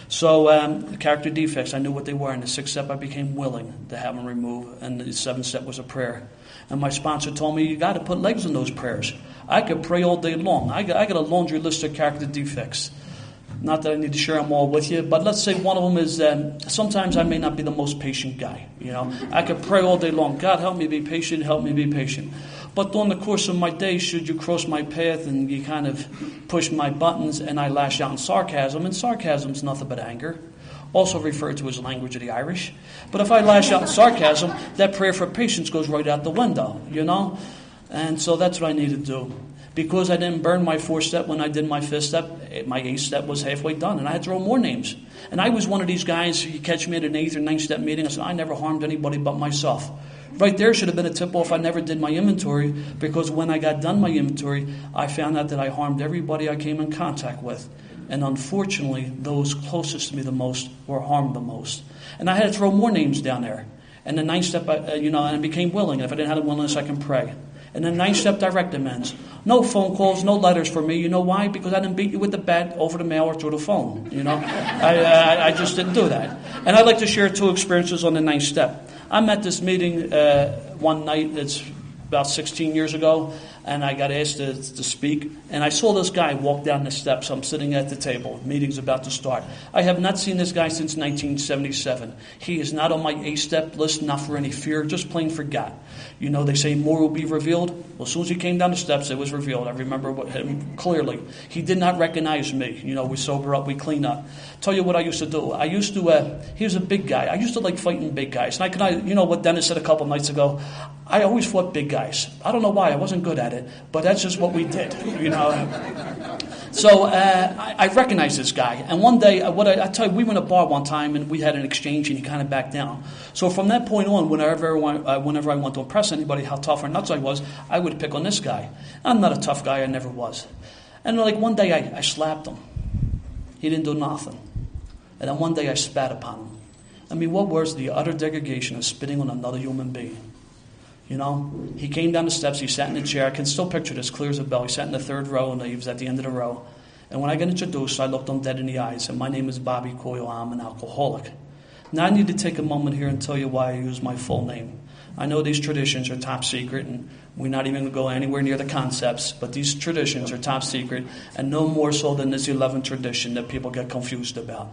So the character defects, I knew what they were. In the 6th step, I became willing to have them removed. And the 7th step was a prayer. And my sponsor told me, you got to put legs in those prayers. I could pray all day long. I got a laundry list of character defects. Not that I need to share them all with you, but let's say one of them is sometimes I may not be the most patient guy. I could pray all day long. God, help me be patient, help me be patient. But during the course of my day, should you cross my path and you kind of push my buttons and I lash out in sarcasm, and sarcasm is nothing but anger, also referred to as the language of the Irish. But if I lash out in sarcasm, that prayer for patience goes right out the window, And so that's what I need to do. Because I didn't burn my 4th step when I did my 5th step, my 8th step was halfway done, and I had to throw more names. And I was one of these guys, you catch me at an 8th or 9th step meeting, I said, I never harmed anybody but myself. Right there should have been a tip-off. I never did my inventory, because when I got done my inventory, I found out that I harmed everybody I came in contact with. And unfortunately, those closest to me the most were harmed the most. And I had to throw more names down there. And the 9th step, and I became willing. If I didn't have the willingness, I can pray. And the 9th step, direct amends. No phone calls, no letters for me. You know why? Because I didn't beat you with the bat over the mail or through the phone. I just didn't do that. And I'd like to share 2 experiences on the 9th step. I'm at this meeting one night. It's about 16 years ago, and I got asked to speak. And I saw this guy walk down the steps. I'm sitting at the table. Meeting's about to start. I have not seen this guy since 1977. He is not on my 8-step list, not for any fear, just plain forgot. They say more will be revealed. Well, as soon as he came down the steps, it was revealed. I remember him clearly. He did not recognize me. We sober up, we clean up. Tell you what I used to do. He was a big guy. I used to like fighting big guys. And what Dennis said a couple nights ago, I always fought big guys. I don't know why. I wasn't good at it, but that's just what we did, So I recognized this guy. And one day, I tell you, we went to a bar one time, and we had an exchange, and he kind of backed down. So from that point on, whenever I want to impress anybody how tough or nuts I was, I would pick on this guy. I'm not a tough guy. I never was. And one day, I slapped him. He didn't do nothing. And then one day, I spat upon him. I mean, what was the utter degradation of spitting on another human being? He came down the steps, he sat in the chair. I can still picture this clear as a bell. He sat in the 3rd row, and he was at the end of the row. And when I got introduced, I looked him dead in the eyes. And my name is Bobby Coyle. I'm an alcoholic. Now, I need to take a moment here and tell you why I use my full name. I know these traditions are top secret, and we're not even going to go anywhere near the concepts, but these traditions are top secret, and no more so than this 11th tradition that people get confused about.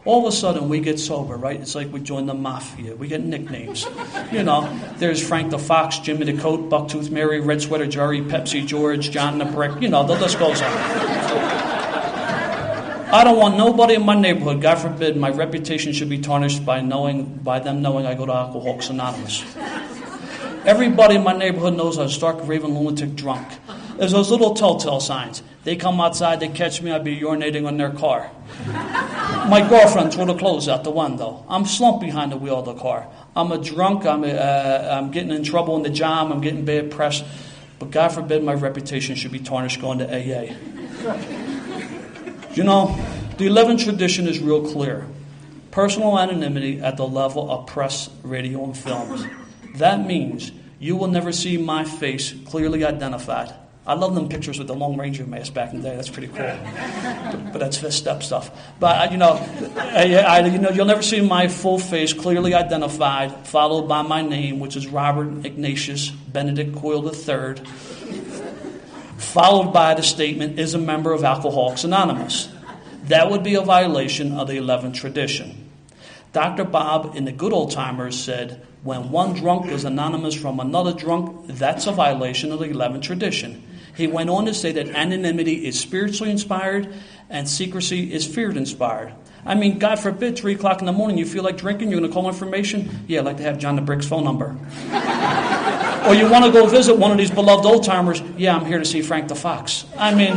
All of a sudden, we get sober, right? It's like we join the mafia. We get nicknames. There's Frank the Fox, Jimmy the Coat, Bucktooth Mary, Red Sweater Jerry, Pepsi George, John the Brick. The list goes on. I don't want nobody in my neighborhood, God forbid, my reputation should be tarnished by them knowing I go to Alcoholics Anonymous. Everybody in my neighborhood knows I was a stark, raving lunatic drunk. There's those little telltale signs. They come outside, they catch me, I'd be urinating on their car. My girlfriend threw the clothes out the window. I'm slumped behind the wheel of the car. I'm a drunk, I'm getting in trouble in the job, I'm getting bad press. But God forbid my reputation should be tarnished going to AA. The 11th tradition is real clear. Personal anonymity at the level of press, radio, and films. That means you will never see my face clearly identified. I love them pictures with the Lone Ranger mask back in the day. That's pretty cool. But that's fifth step stuff. But, you'll never see my full face clearly identified, followed by my name, which is Robert Ignatius Benedict Coyle III, followed by the statement, is a member of Alcoholics Anonymous. That would be a violation of the 11th tradition. Dr. Bob in the Good Old Timers said, when one drunk is anonymous from another drunk, that's a violation of the 11th tradition. He went on to say that anonymity is spiritually inspired and secrecy is fear-inspired. I mean, God forbid, 3 o'clock in the morning, you feel like drinking, you're going to call information? Yeah, I'd like to have John the Brick's phone number. Or you want to go visit one of these beloved old-timers? Yeah, I'm here to see Frank the Fox. I mean,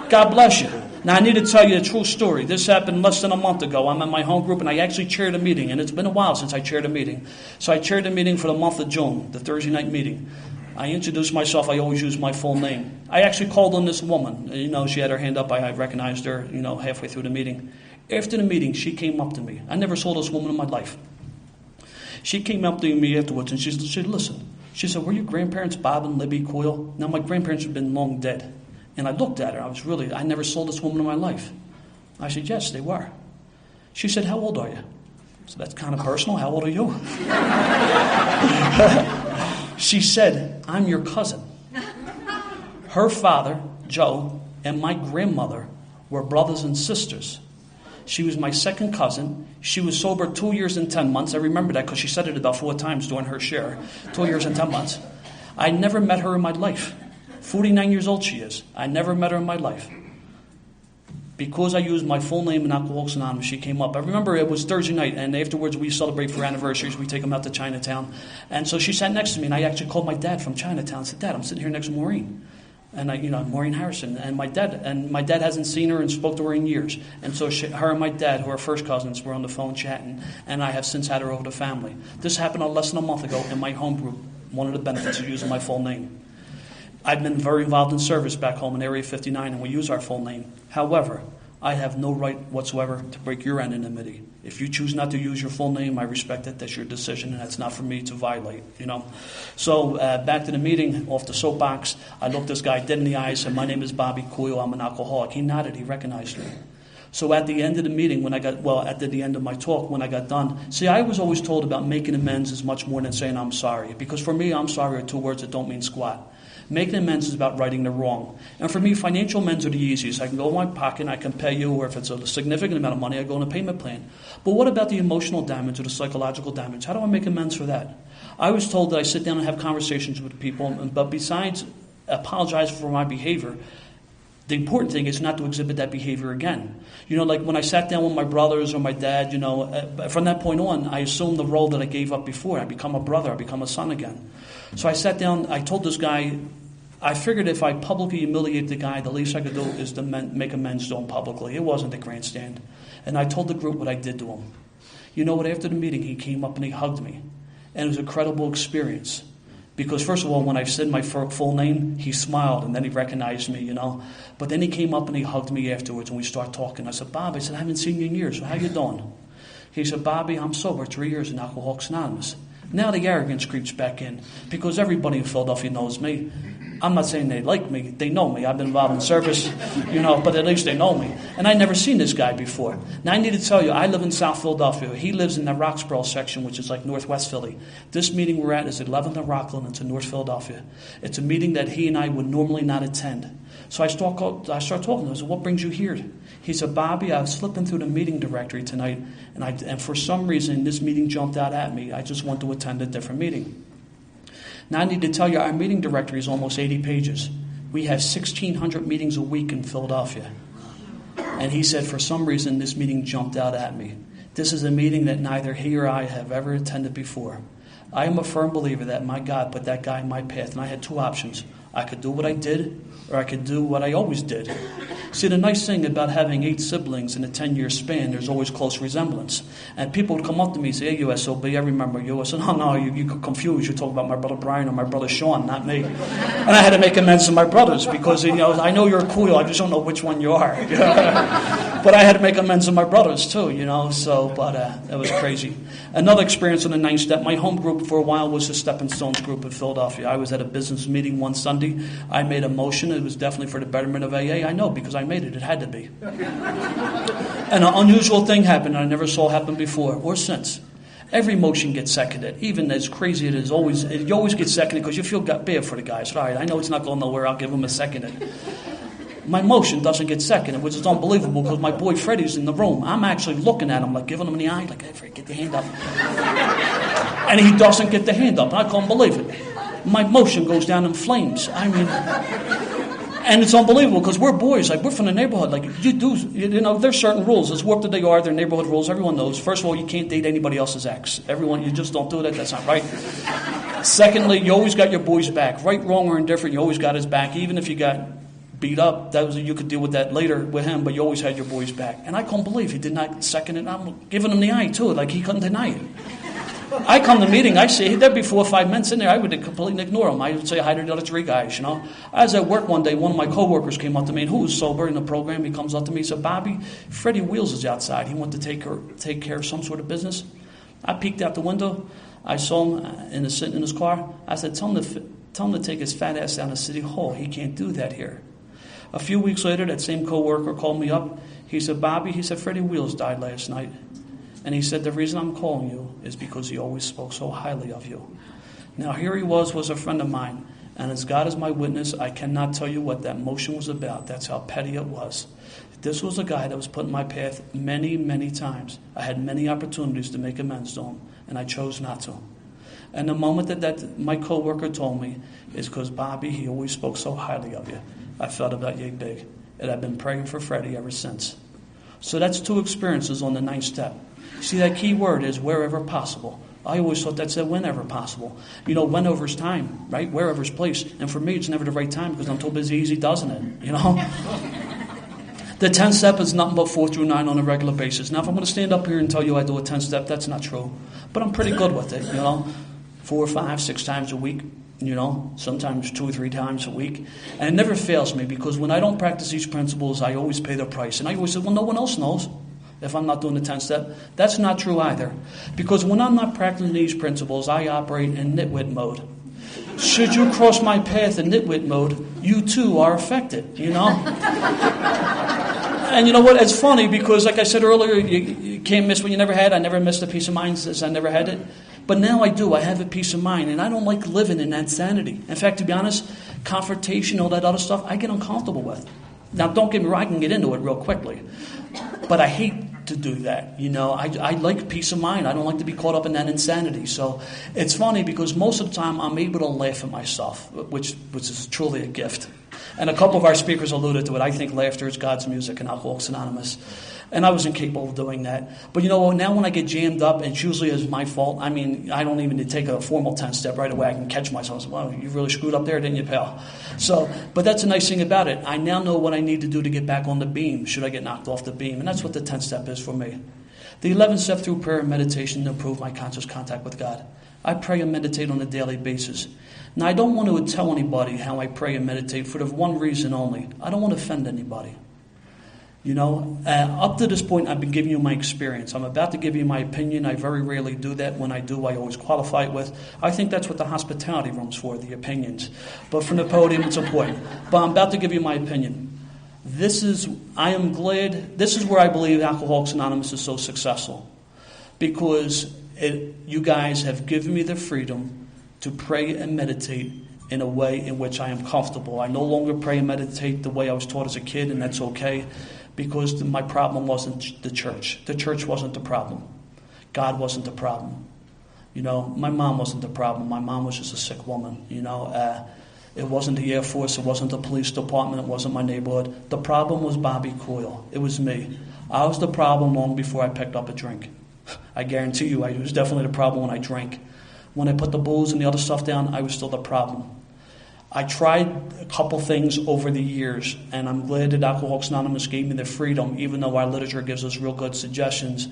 God bless you. Now, I need to tell you a true story. This happened less than a month ago. I'm at my home group, and I actually chaired a meeting, and it's been a while since I chaired a meeting. So I chaired a meeting for the month of June, the Thursday night meeting. I introduced myself. I always use my full name. I actually called on this woman. She had her hand up. I recognized her, halfway through the meeting. After the meeting, she came up to me. I never saw this woman in my life. She came up to me afterwards, and she said, listen. She said, were your grandparents Bob and Libby Coyle? Now, my grandparents have been long dead. And I looked at her. I never saw this woman in my life. I said, yes, they were. She said, how old are you? So that's kind of personal. How old are you? She said, I'm your cousin. Her father, Joe, and my grandmother were brothers and sisters. She was my second cousin. She was sober 2 years and 10 months. I remember that because she said it about 4 times during her share. 2 years and 10 months. I never met her in my life. 49 years old she is. I never met her in my life. Because I used my full name in Alcoholics Anonymous, she came up. I remember it was Thursday night, and afterwards we celebrate for anniversaries. We take them out to Chinatown. And so she sat next to me, and I actually called my dad from Chinatown and said, Dad, I'm sitting here next to Maureen. And Maureen Harrison. And my dad hasn't seen her and spoke to her in years. And so her and my dad, who are first cousins, were on the phone chatting. And I have since had her over to family. This happened less than a month ago in my home group. One of the benefits of using my full name. I've been very involved in service back home in Area 59, and we use our full name. However, I have no right whatsoever to break your anonymity. If you choose not to use your full name, I respect it. That's your decision, and that's not for me to violate, So back to the meeting, off the soapbox, I looked this guy dead in the eyes, said, my name is Bobby Coyle, I'm an alcoholic. He nodded, he recognized me. So at the end of the meeting, at the end of my talk, when I got done, see, I was always told about making amends is much more than saying I'm sorry. Because for me, I'm sorry are 2 words that don't mean squat. Making amends is about righting the wrong. And for me, financial amends are the easiest. I can go in my pocket and I can pay you, or if it's a significant amount of money, I go on a payment plan. But what about the emotional damage or the psychological damage? How do I make amends for that? I was told that I sit down and have conversations with people, but besides apologize for my behavior, the important thing is not to exhibit that behavior again. Like when I sat down with my brothers or my dad, from that point on, I assumed the role that I gave up before. I become a brother, I become a son again. So I sat down, I told this guy, I figured if I publicly humiliate the guy, the least I could do is to make amends to him publicly. It wasn't a grandstand. And I told the group what I did to him. You know what, after the meeting, he came up and he hugged me. And it was a credible experience. Because first of all, when I said my full name, he smiled and then he recognized me, But then he came up and he hugged me afterwards and we started talking. I said, Bob, I haven't seen you in years, so how you doing? He said, Bobby, I'm sober 3 years in Alcoholics Anonymous. Now the arrogance creeps back in because everybody in Philadelphia knows me. I'm not saying they like me. They know me. I've been involved in service, but at least they know me. And I'd never seen this guy before. Now, I need to tell you, I live in South Philadelphia. He lives in the Roxborough section, which is like northwest Philly. This meeting we're at is 11th and Rockland. It's in North Philadelphia. It's a meeting that he and I would normally not attend. So I start talking to him. I said, what brings you here? He said, Bobby, I was flipping through the meeting directory tonight, and for some reason, this meeting jumped out at me. I just want to attend a different meeting. Now, I need to tell you, our meeting directory is almost 80 pages. We have 1,600 meetings a week in Philadelphia. And he said, for some reason, this meeting jumped out at me. This is a meeting that neither he or I have ever attended before. I am a firm believer that my God put that guy in my path, and I had two options. I could do what I did, or I could do what I always did. See, the nice thing about having 8 siblings in a 10-year span, there's always close resemblance. And people would come up to me and say, hey, USOB, I remember you. I said, no, you got confused. You talk about my brother Brian or my brother Sean, not me. And I had to make amends to my brothers because, I know you're cool. I just don't know which one you are. But I had to make amends to my brothers, too, but it was crazy. Another experience on the 9th step, my home group for a while was the Stepping Stones group in Philadelphia. I was at a business meeting one Sunday. I made a motion. It was definitely for the betterment of AA. I know because I made it. It had to be. And an unusual thing happened I never saw happen before or since. Every motion gets seconded. Even as crazy it is, you always get seconded because you feel bad for the guys. Right, I know it's not going nowhere. I'll give them a seconded. My motion doesn't get seconded, which is unbelievable because my boy Freddie's in the room. I'm actually looking at him, like giving him the eye, like, hey, Freddie, get the hand up. And he doesn't get the hand up. I can't believe it. My motion goes down in flames. And it's unbelievable because we're boys, like we're from the neighborhood. Like there's certain rules. As warped as they are, they're neighborhood rules. Everyone knows. First of all, you can't date anybody else's ex. You just don't do that. That's not right. Secondly, you always got your boy's back. Right, wrong, or indifferent, you always got his back. Even if you got beat up, you could deal with that later with him, but you always had your boy's back. And I couldn't believe he did not second it. I'm giving him the eye, too, like he couldn't deny it. I come to meeting, I see there'd be 4 or 5 minutes in there, I would completely ignore him. I would say hi to the other 3 guys, I was at work one day, one of my coworkers came up to me, and who was sober in the program, he comes up to me, he said, Bobby, Freddie Wheels is outside. He wanted to take care of some sort of business. I peeked out the window. I saw him sitting in his car. I said, tell him to take his fat ass down to City Hall. He can't do that here. A few weeks later, that same coworker called me up. He said, Bobby, Freddie Wheels died last night. And he said, the reason I'm calling you is because he always spoke so highly of you. Now, here he was a friend of mine. And as God is my witness, I cannot tell you what that motion was about. That's how petty it was. This was a guy that was put in my path many, many times. I had many opportunities to make amends to him, and I chose not to. And the moment that my coworker told me is because, Bobby, he always spoke so highly of you. I felt about you big. And I've been praying for Freddie ever since. So that's 2 experiences on the 9th step. See, that key word is wherever possible. I always thought that said whenever possible. Whenever's time, right? Wherever's place. And for me, it's never the right time because I'm too busy easy doesn't it, The 10th step is nothing but 4 through 9 on a regular basis. Now, if I'm going to stand up here and tell you I do a 10th step, that's not true. But I'm pretty good with it, 4, 5, 6 times a week. Sometimes 2 or 3 times a week. And it never fails me because when I don't practice these principles, I always pay the price. And I always say, well, no one else knows if I'm not doing the 10th step. That's not true either. Because when I'm not practicing these principles, I operate in nitwit mode. Should you cross my path in nitwit mode, you too are affected, And you know what? It's funny because, like I said earlier, you can't miss what you never had. I never missed a peace of mind since I never had it. But now I do. I have a peace of mind, and I don't like living in that sanity. In fact, to be honest, confrontation, all that other stuff, I get uncomfortable with. Now, don't get me wrong, I can get into it real quickly. But I hate to do that. I like peace of mind. I don't like to be caught up in that insanity. So it's funny because most of the time I'm able to laugh at myself, which is truly a gift. And a couple of our speakers alluded to it. I think laughter is God's music in Alcoholics Anonymous. And I was incapable of doing that. But now when I get jammed up, it's usually is my fault. I don't even need to take a formal 10th step right away. I can catch myself and say, well, you really screwed up there, didn't you, pal? But that's a nice thing about it. I now know what I need to do to get back on the beam, should I get knocked off the beam. And that's what the 10th step is for me. The 11th step through prayer and meditation to improve my conscious contact with God. I pray and meditate on a daily basis. Now, I don't want to tell anybody how I pray and meditate for the one reason only. I don't want to offend anybody. Up to this point, I've been giving you my experience. I'm about to give you my opinion. I very rarely do that. When I do, I always qualify it with. I think that's what the hospitality room's for, the opinions. But from the podium, it's important. But I'm about to give you my opinion. I am glad. This is where I believe Alcoholics Anonymous is so successful. Because you guys have given me the freedom to pray and meditate in a way in which I am comfortable. I no longer pray and meditate the way I was taught as a kid, and that's okay. Because my problem wasn't the church. The church wasn't the problem. God wasn't the problem. My mom wasn't the problem. My mom was just a sick woman. It wasn't the Air Force. It wasn't the police department. It wasn't my neighborhood. The problem was Bobby Coyle. It was me. I was the problem long before I picked up a drink. I guarantee you, I was definitely the problem when I drank. When I put the booze and the other stuff down, I was still the problem. I tried a couple things over the years, and I'm glad that Alcoholics Anonymous gave me the freedom, even though our literature gives us real good suggestions.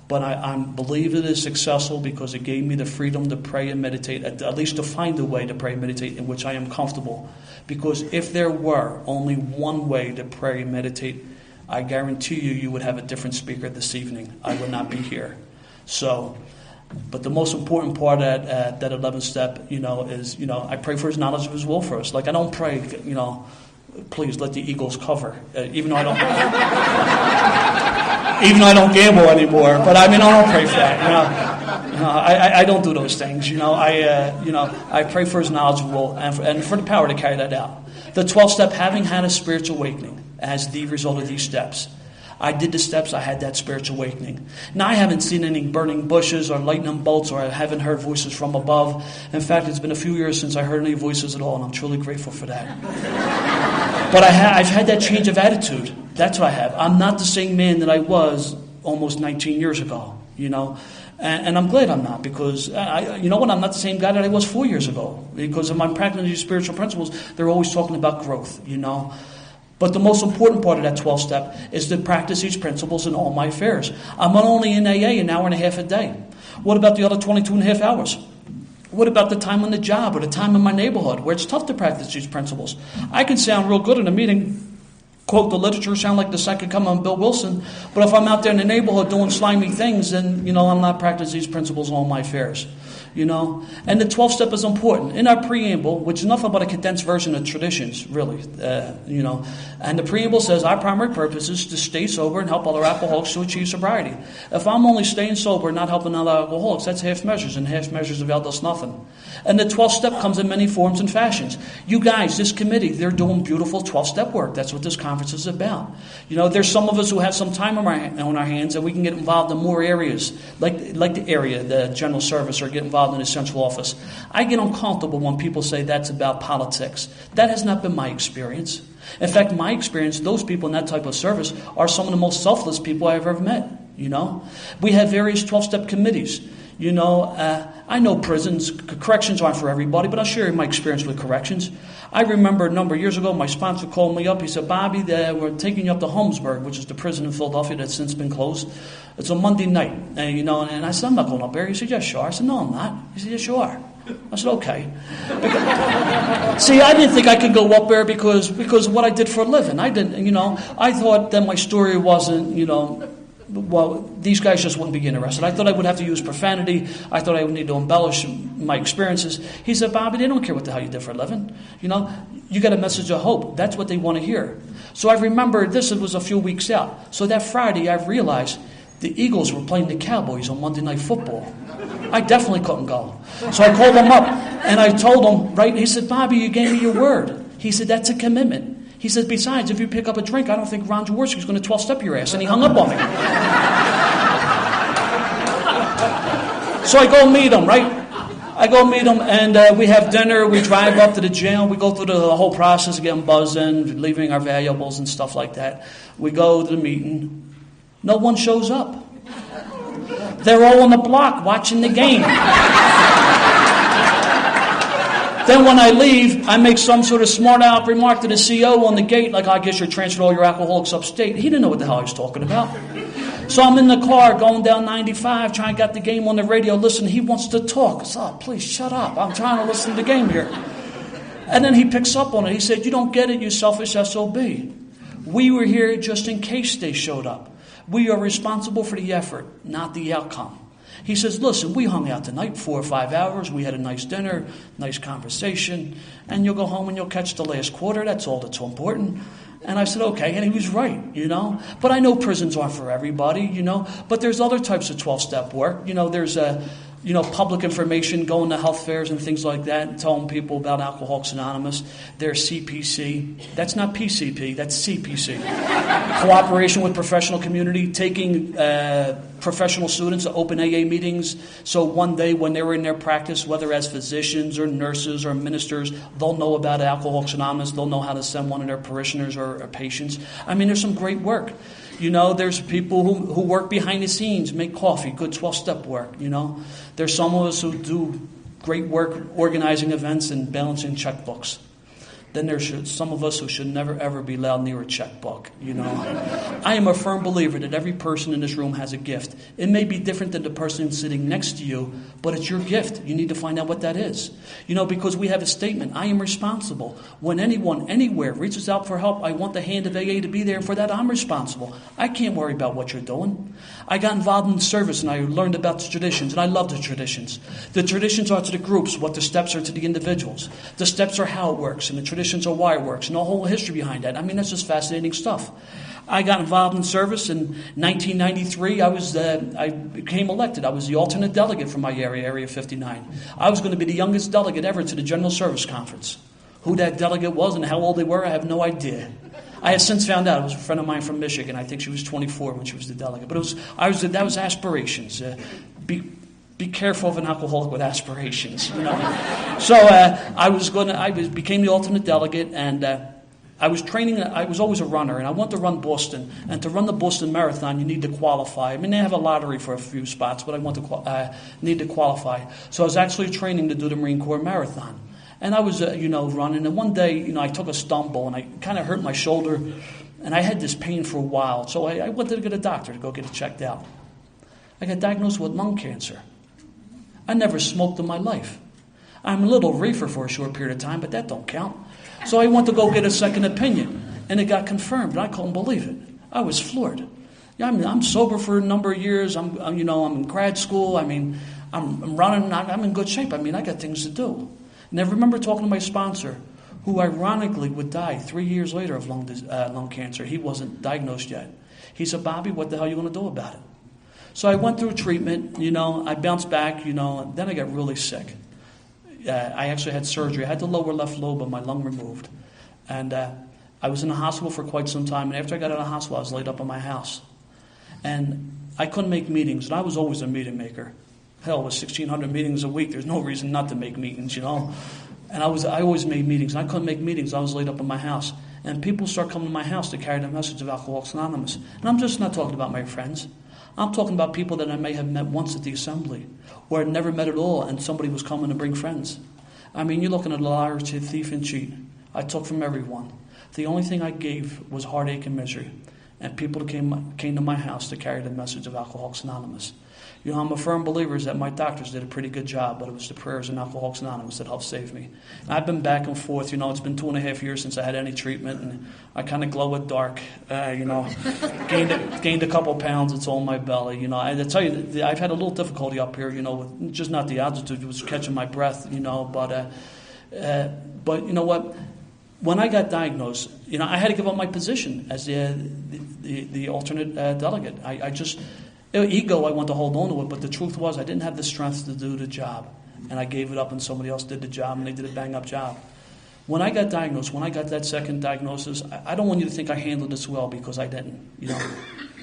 But I believe it is successful because it gave me the freedom to pray and meditate, at least to find a way to pray and meditate in which I am comfortable. Because if there were only one way to pray and meditate, I guarantee you would have a different speaker this evening. I would not be here. But the most important part at that 11th step, is, I pray for his knowledge of his will for us. Like, I don't pray, please let the Eagles cover. Even though I don't gamble anymore. But I don't pray for that. I don't do those things. I pray for his knowledge of will and for the power to carry that out. The 12th step, having had a spiritual awakening as the result of these steps. I did the steps, I had that spiritual awakening. Now, I haven't seen any burning bushes or lightning bolts, or I haven't heard voices from above. In fact, it's been a few years since I heard any voices at all, and I'm truly grateful for that. But I've had that change of attitude. That's what I have. I'm not the same man that I was almost 19 years ago, And I'm glad I'm not, because, I'm not the same guy that I was 4 years ago. Because of my practicing these spiritual principles, they're always talking about growth, But the most important part of that 12th step is to practice these principles in all my affairs. I'm not only in AA an hour and a half a day. What about the other 22 and a half hours? What about the time on the job or the time in my neighborhood where it's tough to practice these principles? I can sound real good in a meeting, quote the literature, sound like the second coming of Bill Wilson, but if I'm out there in the neighborhood doing slimy things, then, I'm not practicing these principles in all my affairs. And the 12th step is important. In our preamble, which is nothing but a condensed version of traditions, really, and the preamble says, our primary purpose is to stay sober and help other alcoholics to achieve sobriety. If I'm only staying sober and not helping other alcoholics, that's half measures, and half measures avail us nothing. And the 12th step comes in many forms and fashions. You guys, this committee, they're doing beautiful 12-step work. That's what this conference is about. There's some of us who have some time on our hands, and we can get involved in more areas, like the area, the general service, or get involved in the central office. I get uncomfortable when people say that's about politics. That has not been my experience. In fact, my experience, those people in that type of service are some of the most selfless people I've ever met. We have various 12-step committees. I know prisons, corrections aren't for everybody, but I'll share you my experience with corrections. I remember a number of years ago, my sponsor called me up. He said, Bobby, we're taking you up to Holmesburg, which is the prison in Philadelphia that's since been closed. It's a Monday night, and I said, I'm not going up there. He said, yes, you are. I said, no, I'm not. He said, yes, you are. I said, okay. See, I didn't think I could go up there because of what I did for a living. I didn't, I thought that my story wasn't, well, these guys just wouldn't be interested. I thought I would have to use profanity. I thought I would need to embellish my experiences. He said, Bobby, they don't care what the hell you did for a living. You got a message of hope. That's what they want to hear. So I remember this, it was a few weeks out. So that Friday, I realized the Eagles were playing the Cowboys on Monday Night Football. I definitely couldn't go. So I called him up, and I told him, right, he said, Bobby, you gave me your word. He said, that's a commitment. He said, besides, if you pick up a drink, I don't think Ron Jaworski's going to 12-step your ass. And he hung up on me. So I go meet him, right? I go meet him, and we have dinner. We drive up to the jail. We go through the whole process of getting buzzed in, leaving our valuables and stuff like that. We go to the meeting. No one shows up. They're all on the block watching the game. Then when I leave, I make some sort of smart-aleck remark to the CO on the gate, like, I guess you're transferring all your alcoholics upstate. He didn't know what the hell I was talking about. So I'm in the car going down 95, trying to get the game on the radio. Listen, he wants to talk. I said, oh, please, shut up. I'm trying to listen to the game here. And then he picks up on it. He said, you don't get it, you selfish SOB. We were here just in case they showed up. We are responsible for the effort, not the outcome. He says, listen, we hung out tonight 4 or 5 hours. We had a nice dinner, nice conversation, and you'll go home and you'll catch the last quarter. That's all that's so important. And I said, okay, and he was right, But I know prisons aren't for everybody, But there's other types of 12-step work. There's public information, going to health fairs and things like that, and telling people about Alcoholics Anonymous. There's CPC. That's not PCP, that's CPC. Cooperation with professional community, taking professional students to open AA meetings. So one day when they were in their practice, whether as physicians or nurses or ministers, they'll know about Alcoholics Anonymous. They'll know how to send one of their parishioners or patients. I mean, there's some great work. There's people who work behind the scenes, make coffee, good 12-step work, There's some of us who do great work organizing events and balancing checkbooks. Then there's some of us who should never, ever be allowed near a checkbook, I am a firm believer that every person in this room has a gift. It may be different than the person sitting next to you, but it's your gift. You need to find out what that is. Because we have a statement, I am responsible. When anyone, anywhere, reaches out for help, I want the hand of AA to be there. For that, I'm responsible. I can't worry about what you're doing. I got involved in service, and I learned about the traditions, and I love the traditions. The traditions are to the groups what the steps are to the individuals. The steps are how it works, and the traditions are why it works, and the whole history behind that. I mean, that's just fascinating stuff. I got involved in service in 1993. I became elected. I was the alternate delegate from my area, Area 59. I was going to be the youngest delegate ever to the General Service Conference. Who that delegate was and how old they were, I have no idea. I have since found out. It was a friend of mine from Michigan. I think she was 24 when she was the delegate. But that was aspirations. Be careful of an alcoholic with aspirations. So I became the alternate delegate, and I was training. I was always a runner, and I wanted to run Boston. And to run the Boston Marathon, you need to qualify. I mean, they have a lottery for a few spots, but I need to qualify. So I was actually training to do the Marine Corps Marathon. And I was, running. And one day, I took a stumble, and I kind of hurt my shoulder. And I had this pain for a while. So I went to get a doctor to go get it checked out. I got diagnosed with lung cancer. I never smoked in my life. I'm a little reefer for a short period of time, but that don't count. So I went to go get a second opinion, and it got confirmed. And I couldn't believe it. I was floored. I'm sober for a number of years. I'm in grad school. I'm running. I'm in good shape. I got things to do. And I remember talking to my sponsor, who ironically would die 3 years later of lung cancer. He wasn't diagnosed yet. He said, Bobby, what the hell are you going to do about it? So I went through treatment, I bounced back, and then I got really sick. I actually had surgery. I had the lower left lobe of my lung removed. And I was in the hospital for quite some time. And after I got out of the hospital, I was laid up in my house. And I couldn't make meetings. And I was always a meeting maker. Hell, with 1,600 meetings a week, there's no reason not to make meetings, And I always made meetings. And I couldn't make meetings. I was laid up in my house. And people start coming to my house to carry the message of Alcoholics Anonymous. And I'm just not talking about my friends. I'm talking about people that I may have met once at the assembly, or I'd never met at all, and somebody was coming to bring friends. You're looking at a liar, thief, and cheat. I took from everyone. The only thing I gave was heartache and misery, and people came to my house to carry the message of Alcoholics Anonymous. I'm a firm believer that my doctors did a pretty good job, but it was the prayers in Alcoholics Anonymous that helped save me. And I've been back and forth. It's been 2.5 years since I had any treatment, and I kind of glow at dark. Gained a couple pounds. It's all in my belly. I tell you, I've had a little difficulty up here. With just not the altitude, it was catching my breath. But you know what? When I got diagnosed, I had to give up my position as the alternate delegate. Ego, I want to hold on to it, but the truth was I didn't have the strength to do the job. And I gave it up and somebody else did the job, and they did a bang-up job. When I got diagnosed, when I got that second diagnosis, I don't want you to think I handled this well, because I didn't.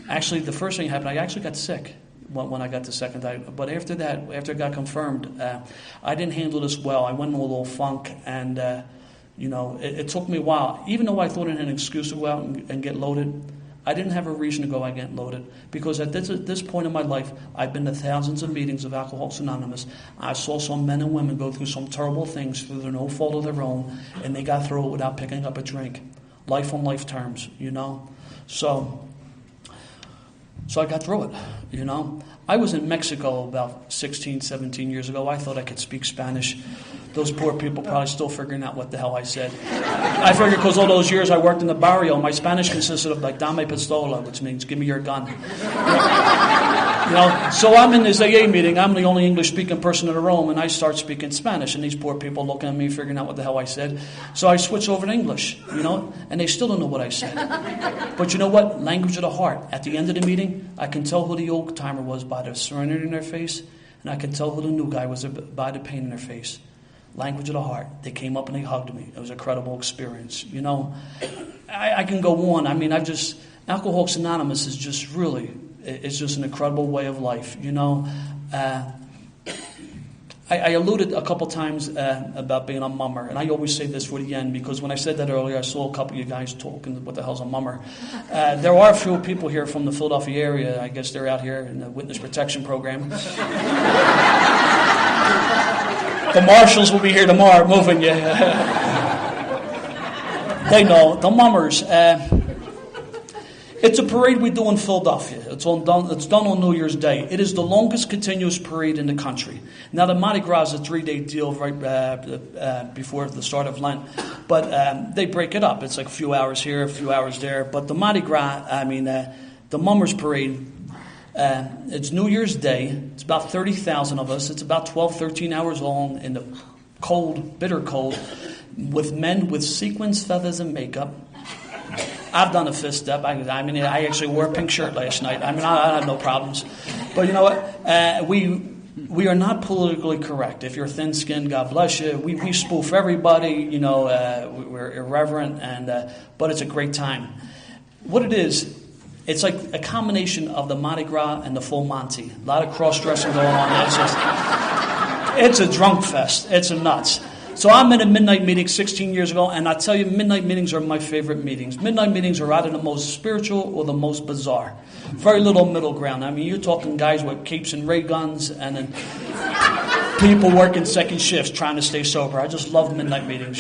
Actually, the first thing happened, I actually got sick when I got the second diagnosis. But after that, after it got confirmed, I didn't handle this well. I went into a little funk, and it took me a while. Even though I thought I had an excuse to go out and get loaded, I didn't have a reason to go out and get loaded, because at this point in my life, I've been to thousands of meetings of Alcoholics Anonymous. I saw some men and women go through some terrible things through no fault of their own, and they got through it without picking up a drink. Life on life terms, So I got through it, I was in Mexico about 16, 17 years ago. I thought I could speak Spanish. Those poor people probably still figuring out what the hell I said. I figured because all those years I worked in the barrio, my Spanish consisted of like dame pistola, which means give me your gun. So I'm in this AA meeting. I'm the only English-speaking person in the room, and I start speaking Spanish, and these poor people looking at me, figuring out what the hell I said. So I switch over to English, and they still don't know what I said. But you know what? Language of the heart. At the end of the meeting, I can tell who the old-timer was by the serenity in their face, and I can tell who the new guy was by the pain in their face. Language of the heart. They came up and they hugged me. It was an incredible experience. I can go on. I mean, Alcoholics Anonymous is just really... It's just an incredible way of life, I alluded a couple times about being a mummer, and I always say this for the end because when I said that earlier, I saw a couple of you guys talking, what the hell's a mummer? There are a few people here from the Philadelphia area. I guess they're out here in the Witness Protection Program. The marshals will be here tomorrow moving you. They know, the mummers. It's a parade we do in Philadelphia. It's done on New Year's Day. It is the longest continuous parade in the country. Now, the Mardi Gras is a 3-day deal right before the start of Lent. But they break it up. It's like a few hours here, a few hours there. But the Mardi Gras, the Mummers Parade, it's New Year's Day. It's about 30,000 of us. It's about 12, 13 hours long in the cold, bitter cold, with men with sequins, feathers, and makeup. I've done a fist step. I actually wore a pink shirt last night. I have no problems. But you know what? We are not politically correct. If you're thin-skinned, God bless you. We spoof everybody. We're irreverent, but it's a great time. What it is, it's like a combination of the Mardi Gras and the Full Monty. A lot of cross-dressing going on. It's a drunk fest. It's a nuts. So I'm in a midnight meeting 16 years ago, and I tell you, midnight meetings are my favorite meetings. Midnight meetings are either the most spiritual or the most bizarre. Very little middle ground. I mean, you're talking guys with capes and ray guns, and then people working second shifts trying to stay sober. I just love midnight meetings,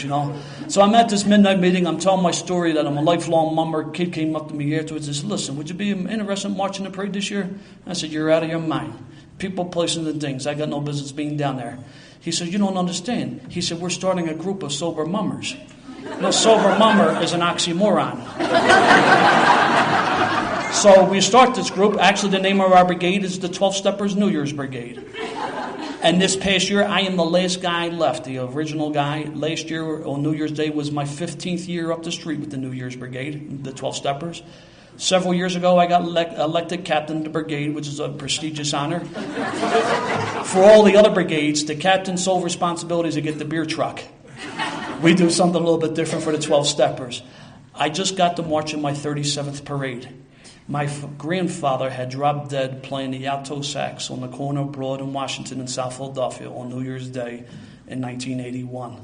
So I'm at this midnight meeting. I'm telling my story that I'm a lifelong mummer. A kid came up to me afterwards and said, "Listen, would you be interested in marching the parade this year?" I said, "You're out of your mind. People, places, and things. I got no business being down there." He said, "You don't understand." He said, "We're starting a group of sober mummers." Sober mummer is an oxymoron. So we start this group. Actually, the name of our brigade is the 12 Steppers New Year's Brigade. And this past year, I am the last guy left, the original guy. Last year on New Year's Day was my 15th year up the street with the New Year's Brigade, the 12 Steppers. Several years ago, I got elected captain of the brigade, which is a prestigious honor. For all the other brigades, the captain's sole responsibility is to get the beer truck. We do something a little bit different for the 12 Steppers. I just got to march in my 37th parade. My grandfather had dropped dead playing the alto sax on the corner of Broad and Washington in South Philadelphia on New Year's Day in 1981.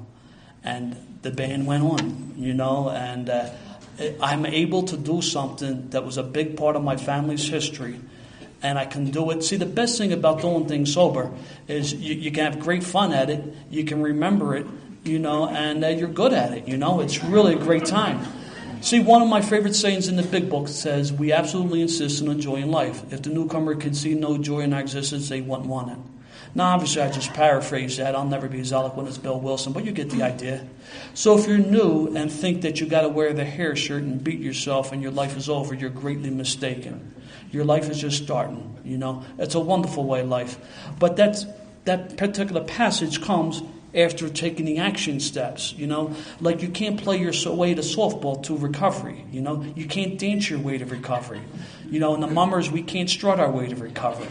And the band went on, and I'm able to do something that was a big part of my family's history, and I can do it. See, the best thing about doing things sober is you can have great fun at it, you can remember it, and you're good at it, It's really a great time. See, one of my favorite sayings in the Big Book says, "We absolutely insist on enjoying life. If the newcomer can see no joy in our existence, they wouldn't want it." Now, obviously, I just paraphrase that. I'll never be as eloquent as Bill Wilson, but you get the idea. So if you're new and think that you got to wear the hair shirt and beat yourself and your life is over, you're greatly mistaken. Your life is just starting, It's a wonderful way of life. But that particular passage comes after taking the action steps, Like you can't play your way to softball to recovery, You can't dance your way to recovery. In the mummers, we can't strut our way to recovery.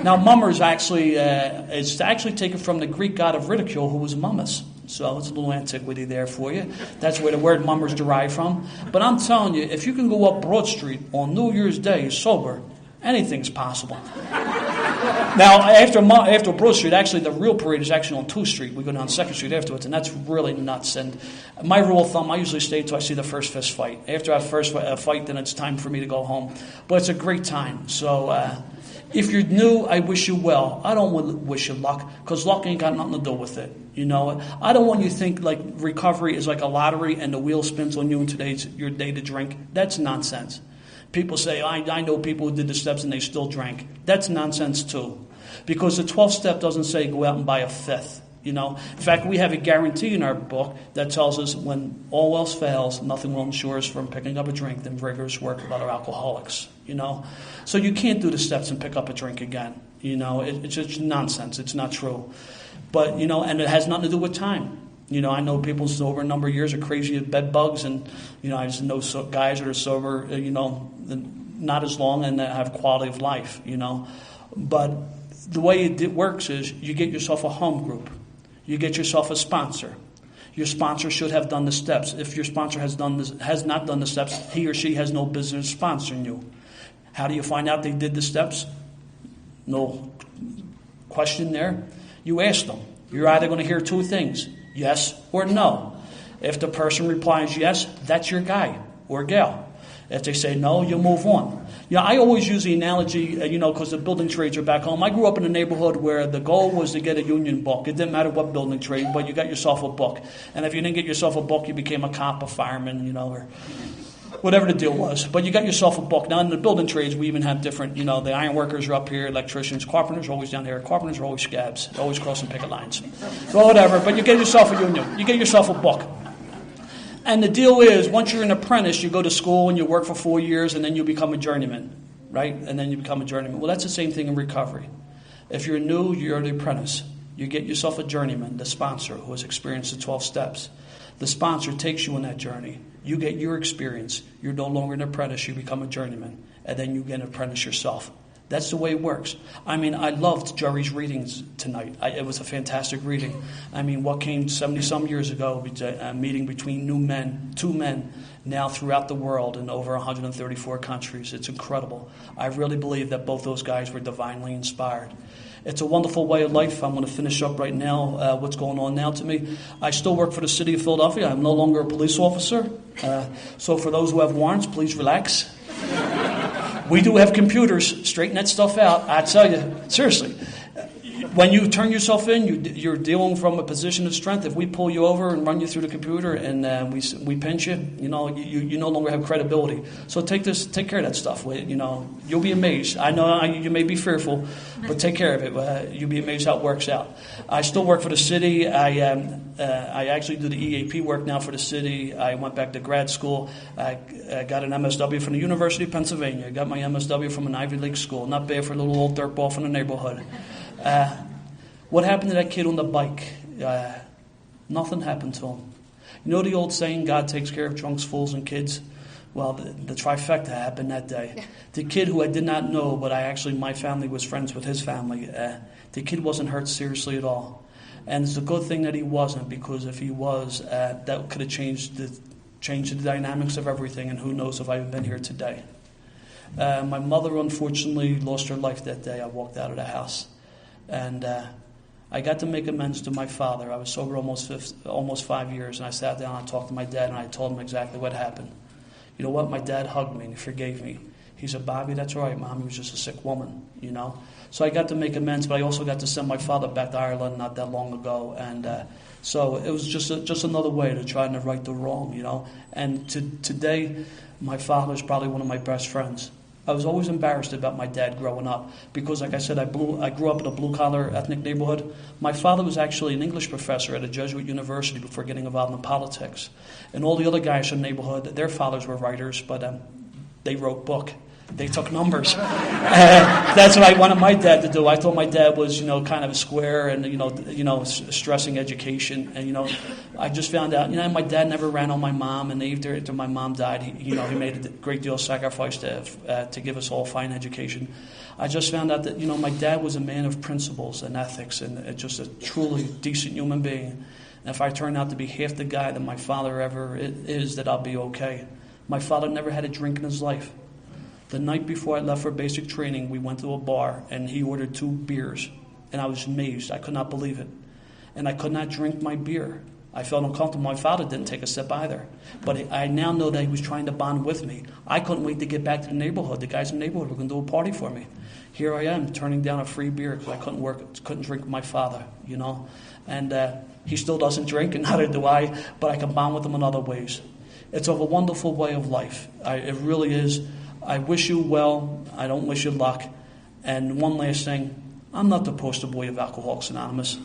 Now, mummers actually, it's actually taken from the Greek god of ridicule, who was Mummus. So it's a little antiquity there for you. That's where the word mummers derived from. But I'm telling you, if you can go up Broad Street on New Year's Day sober, anything's possible. Now, after Broad Street, actually, the real parade is actually on 2nd Street. We go down 2nd Street afterwards, and that's really nuts. And my rule of thumb, I usually stay until I see the first fist fight. After I first fight, then it's time for me to go home. But it's a great time. So if you're new, I wish you well. I don't wish you luck, because luck ain't got nothing to do with it. I don't want you to think like recovery is like a lottery and the wheel spins on you and today's your day to drink. That's nonsense. People say, I know people who did the steps and they still drank. That's nonsense too. Because the 12th step doesn't say go out and buy a fifth. You know, in fact, we have a guarantee in our book that tells us when all else fails, nothing will ensure us from picking up a drink than rigorous work with other alcoholics. You know, so you can't do the steps and pick up a drink again. You know, it's just nonsense. It's not true. But, you know, and it has nothing to do with time. You know, I know people sober a number of years are crazy as bed bugs, and, you know, I just know guys that are sober, you know, not as long and that have quality of life, you know. But the way it works is you get yourself a home group. You get yourself a sponsor. Your sponsor should have done the steps. If your sponsor has not done the steps, he or she has no business sponsoring you. How do you find out they did the steps? No question there. You ask them. You're either going to hear two things, yes or no. If the person replies yes, that's your guy or gal. If they say no, you move on. You know, I always use the analogy, you know, because the building trades are back home. I grew up in a neighborhood where the goal was to get a union book. It didn't matter what building trade, but you got yourself a book. And if you didn't get yourself a book, you became a cop, a fireman, you know, or whatever the deal was. But you got yourself a book. Now, in the building trades, we even have different, you know, the iron workers are up here, electricians, carpenters are always down here. Carpenters are always scabs, always crossing picket lines. Well, whatever, but you get yourself a union. You get yourself a book. And the deal is, once you're an apprentice, you go to school and you work for 4 years, and then you become a journeyman, right? And then you become a journeyman. Well, that's the same thing in recovery. If you're new, you're the apprentice. You get yourself a journeyman, the sponsor, who has experienced the 12 steps. The sponsor takes you on that journey. You get your experience. You're no longer an apprentice. You become a journeyman. And then you get an apprentice yourself. That's the way it works. I mean, I loved Jerry's readings tonight. It was a fantastic reading. I mean, what came 70-some years ago, a meeting between two men, now throughout the world in over 134 countries. It's incredible. I really believe that both those guys were divinely inspired. It's a wonderful way of life. I'm going to finish up right now what's going on now to me. I still work for the city of Philadelphia. I'm no longer a police officer. So for those who have warrants, please relax. We do have computers. Straighten that stuff out. I tell you, seriously. When you turn yourself in, you're dealing from a position of strength. If we pull you over and run you through the computer and we pinch you, you know, you no longer have credibility. So take care of that stuff. You know, you'll be amazed. I know you may be fearful, but take care of it. You'll be amazed how it works out. I still work for the city. I actually do the EAP work now for the city. I went back to grad school. I got an MSW from the University of Pennsylvania. I got my MSW from an Ivy League school. Not bad for a little old dirtball from the neighborhood. What happened to that kid on the bike? Nothing happened to him. You know the old saying, God takes care of drunks, fools, and kids? Well, the trifecta happened that day. The kid who I did not know, but my family was friends with his family, the kid wasn't hurt seriously at all. And it's a good thing that he wasn't, because if he was, that could have changed the dynamics of everything, and who knows if I had been here today. My mother, unfortunately, lost her life that day. I walked out of the house. And I got to make amends to my father. I was sober almost 5 years, and I sat down and I talked to my dad, and I told him exactly what happened. You know what? My dad hugged me and he forgave me. He said, Bobby, that's all right, Mom. He was just a sick woman, you know. So I got to make amends, but I also got to send my father back to Ireland not that long ago. And so it was just another way to try to right the wrong, you know. And today, my father is probably one of my best friends. I was always embarrassed about my dad growing up because, like I said, I grew up in a blue-collar ethnic neighborhood. My father was actually an English professor at a Jesuit university before getting involved in politics. And all the other guys in the neighborhood, their fathers were writers, but they wrote book. They took numbers. That's what I wanted my dad to do. I thought my dad was, you know, kind of a square and, you know, stressing education. And, you know, I just found out, you know, my dad never ran on my mom. And after my mom died, he made a great deal of sacrifice to give us all fine education. I just found out that, you know, my dad was a man of principles and ethics and just a truly decent human being. And if I turn out to be half the guy that my father ever is, that I'll be okay. My father never had a drink in his life. The night before I left for basic training, we went to a bar, and he ordered 2 beers. And I was amazed. I could not believe it. And I could not drink my beer. I felt uncomfortable. My father didn't take a sip either. But I now know that he was trying to bond with me. I couldn't wait to get back to the neighborhood. The guys in the neighborhood were going to do a party for me. Here I am, turning down a free beer because I couldn't drink with my father, you know. And he still doesn't drink, and neither do I, but I can bond with him in other ways. It's a wonderful way of life. It really is. I wish you well. I don't wish you luck. And one last thing, I'm not the poster boy of Alcoholics Anonymous.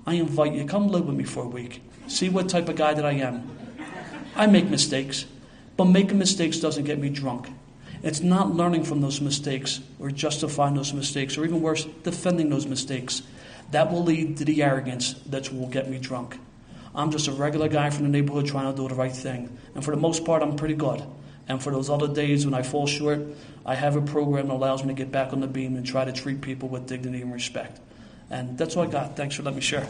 I invite you, come live with me for a week. See what type of guy that I am. I make mistakes, but making mistakes doesn't get me drunk. It's not learning from those mistakes or justifying those mistakes or even worse, defending those mistakes. That will lead to the arrogance that will get me drunk. I'm just a regular guy from the neighborhood trying to do the right thing. And for the most part, I'm pretty good. And for those other days when I fall short, I have a program that allows me to get back on the beam and try to treat people with dignity and respect. And that's all I got. Thanks for letting me share.